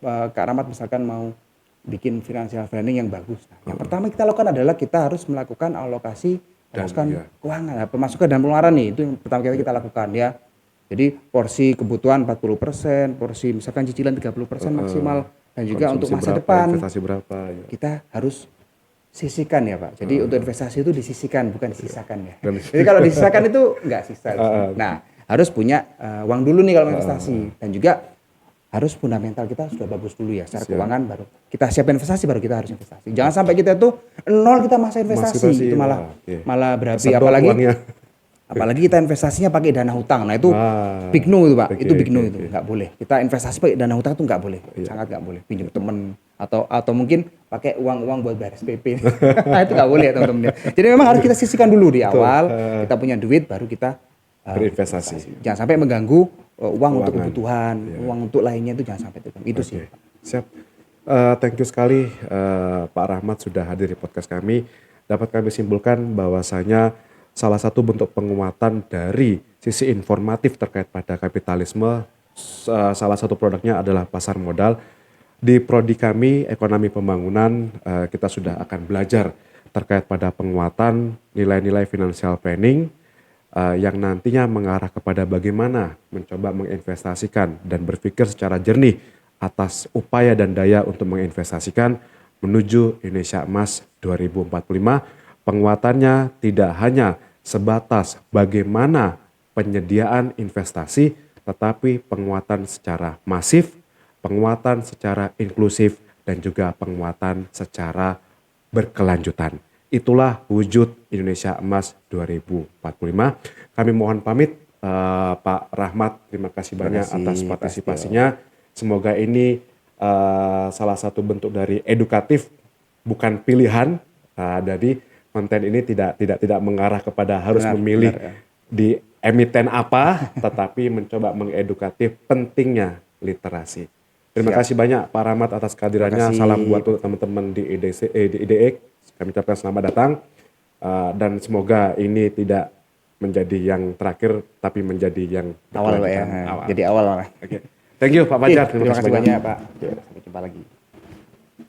Kak Rahmat misalkan mau bikin financial planning yang bagus. Nah, yang pertama kita lakukan adalah kita harus melakukan alokasi pemasukan iya. keuangan, pemasukan dan pengeluaran nih, itu yang pertama kali kita lakukan ya. Jadi porsi kebutuhan 40%, porsi misalkan cicilan 30% maksimal, dan juga Konsumsi untuk masa berapa, depan investasi berapa ya. kita harus sisihkan ya Pak. Jadi untuk investasi itu disisihkan, bukan disisakan ya. Dan- Jadi kalau disisakan itu nggak sisa. Nah, harus punya uang dulu nih kalau investasi, dan juga harus fundamental kita sudah bagus dulu ya secara keuangan, baru kita siapin investasi, baru kita harus investasi. Jangan sampai kita tuh nol kita masa investasi, itu malah wah, oke. malah berapi. Sedot uangnya. Apalagi kita investasinya pakai dana hutang. Nah itu Wah, big no itu Pak, oke, itu big no oke, itu oke. nggak boleh. Kita investasi pakai dana hutang itu nggak boleh, sangat nggak boleh. Pinjam temen atau mungkin pakai uang buat bayar SPP. Nah, itu nggak boleh ya teman-teman. Jadi memang harus kita sisihkan dulu di awal. Kita punya duit baru kita Berinvestasi. Jangan sampai mengganggu uang untuk Keuangan. kebutuhan, uang untuk lainnya itu jangan sampai itu sih. Oke, siap. Thank you sekali Pak Rahmat sudah hadir di podcast kami. Dapat kami simpulkan bahwasanya salah satu bentuk penguatan dari sisi informatif terkait pada kapitalisme, salah satu produknya adalah pasar modal. Di prodi kami, ekonomi pembangunan, kita sudah akan belajar terkait pada penguatan nilai-nilai financial planning, yang nantinya mengarah kepada bagaimana mencoba menginvestasikan dan berpikir secara jernih atas upaya dan daya untuk menginvestasikan menuju Indonesia Emas 2045. Penguatannya tidak hanya sebatas bagaimana penyediaan investasi, tetapi penguatan secara masif, penguatan secara inklusif, dan juga penguatan secara berkelanjutan. Itulah wujud Indonesia Emas 2045. Kami mohon pamit, Pak Rahmat, terima kasih banyak atas partisipasinya. Semoga ini salah satu bentuk dari edukatif, bukan pilihan. Jadi konten ini tidak mengarah kepada harus memilih di emiten apa, tetapi mencoba mengedukatif pentingnya literasi. Terima kasih banyak Pak Rahmat atas kehadirannya. Salam buat teman-teman di IDX. Kami ucapkan selamat datang, dan semoga ini tidak menjadi yang terakhir, tapi menjadi yang Awal Pak ya. awal. Jadi awal. Oke. Thank you Pak Fajar. Terima kasih banyak Pak. Sampai jumpa lagi.